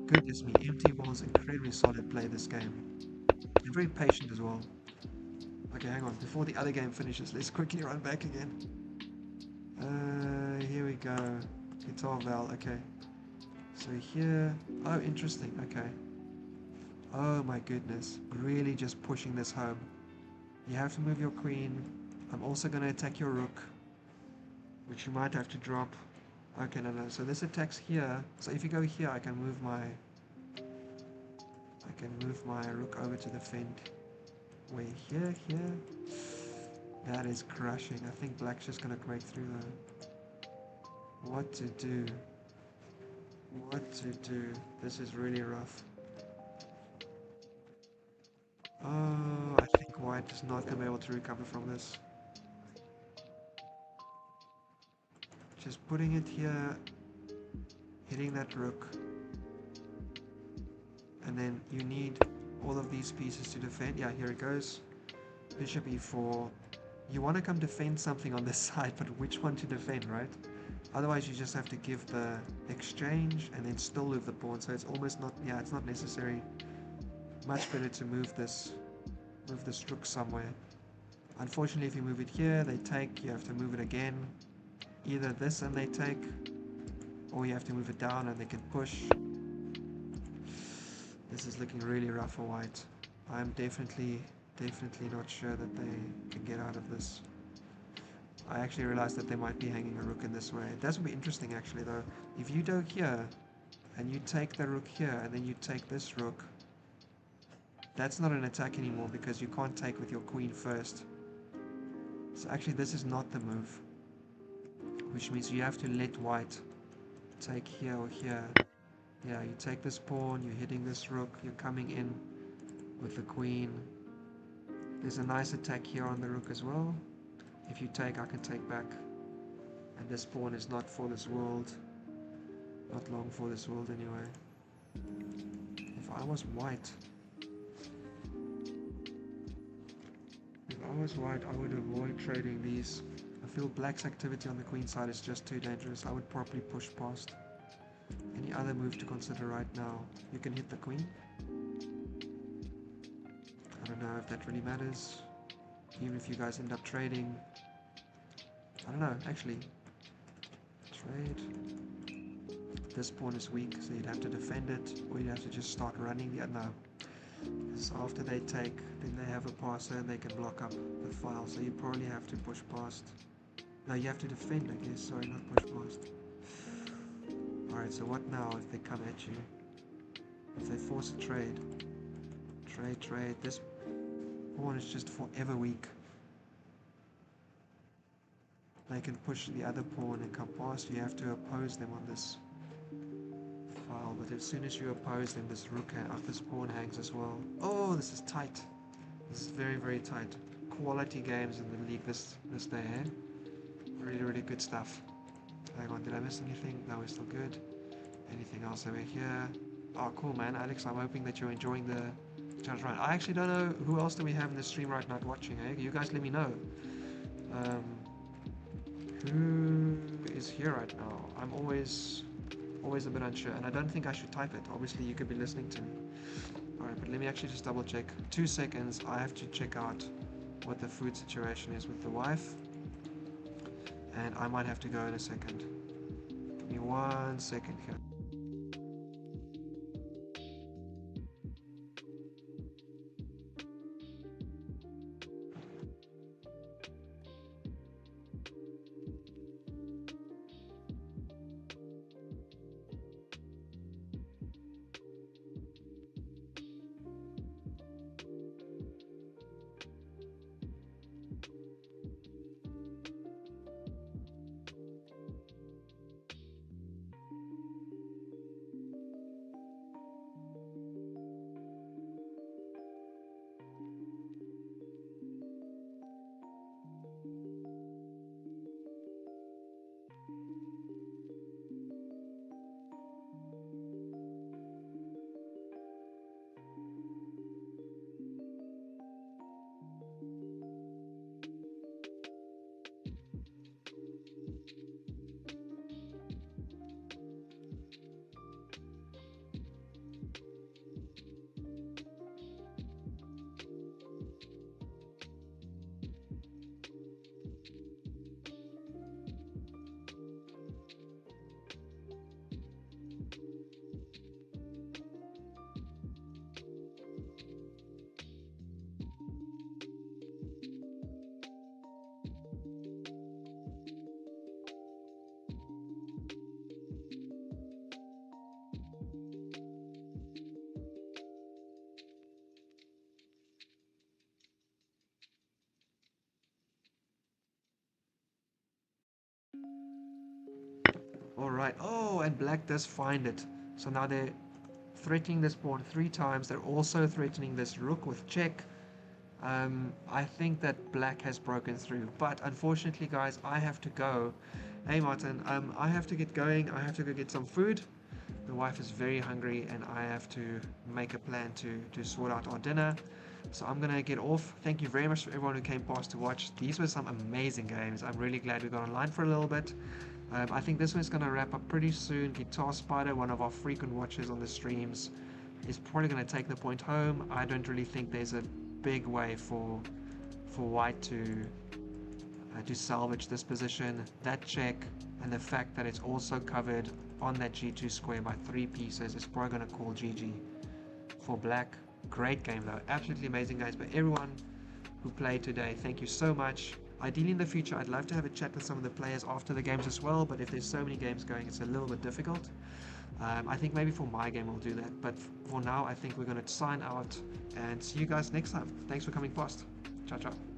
Goodness me, empty walls, incredibly solid play this game. And very patient as well. Okay, hang on. Before the other game finishes, let's quickly run back again. Here we go. Guitar Val, okay. So here... Oh, interesting, okay. Oh my goodness. Really just pushing this home. You have to move your queen. I'm also going to attack your rook, which you might have to drop. Okay, no. So this attacks here. So if you go here, I can move my rook over to defend. Wait, here. That is crushing. I think black's just gonna break through though. What to do? This is really rough. Oh, I think white is not gonna be able to recover from this. Just putting it here, hitting that rook, and then you need all of these pieces to defend. Yeah, here it goes. Bishop e4. You want to come defend something on this side, but which one to defend, right? Otherwise you just have to give the exchange and then still move the pawn, so it's almost not... Yeah, it's not necessary. Much better to move this rook somewhere. Unfortunately, if you move it here, they take. You have to move it again. Either this and they take, or you have to move it down and they can push. This is looking really rough for white. I'm definitely not sure that they can get out of this. I actually realized that they might be hanging a rook in this way. That would be interesting actually though. If you go here, and you take the rook here, and then you take this rook, that's not an attack anymore because you can't take with your queen first. So actually this is not the move, which means you have to let white take here or here. Yeah, you take this pawn, you're hitting this rook, you're coming in with the queen. There's a nice attack here on the rook as well. If you take, I can take back. And this pawn is not for this world. Not long for this world anyway. If I was white, I would avoid trading these. I feel black's activity on the queen side is just too dangerous. I would probably push past. Any other move to consider right now? You can hit the queen. I don't know if that really matters. Even if you guys end up trading. I don't know, actually. Trade. This pawn is weak, so you'd have to defend it, or you'd have to just start running the other. No. So after they take, then they have a passer and they can block up the file, so you probably have to push past. No, you have to defend, I guess, sorry, not push past. Alright, so what now if they come at you? If they force a trade. Trade. This pawn is just forever weak. They can push the other pawn and come past. You have to oppose them on this file, but as soon as you oppose them, this rook this pawn hangs as well. Oh, this is tight. This is very, very tight. Quality games in the league this day, eh? Really, really good stuff. Hang on, did I miss anything? No, we're still good. Anything else over here? Oh, cool, man. Alex, I'm hoping that you're enjoying the challenge run. I actually don't know who else do we have in the stream right now watching, eh? You guys let me know. Who is here right now? I'm always a bit unsure, and I don't think I should type it. Obviously, you could be listening to me. Alright, but let me actually just double check. 2 seconds. I have to check out what the food situation is with the wife. And I might have to go in a second. Give me 1 second here. Alright, oh, and black does find it. So now they're threatening this pawn 3 times. They're also threatening this rook with check. I think that black has broken through. But unfortunately, guys, I have to go. Hey, Martin, I have to get going. I have to go get some food. The wife is very hungry, and I have to make a plan to sort out our dinner. So I'm going to get off. Thank you very much for everyone who came past to watch. These were some amazing games. I'm really glad we got online for a little bit. I think this one's going to wrap up pretty soon. Guitarspider, one of our frequent watchers on the streams, is probably going to take the point home. I don't really think there's a big way for white to salvage this position. That check and the fact that it's also covered on that g2 square by 3 pieces is probably going to call GG. for black. Great game though, absolutely amazing guys. But everyone who played today, thank you so much. Ideally in the future I'd love to have a chat with some of the players after the games as well, but if there's so many games going it's a little bit difficult. I think maybe for my game we'll do that, but for now I think we're going to sign out and see you guys next time. Thanks for coming past. Ciao ciao.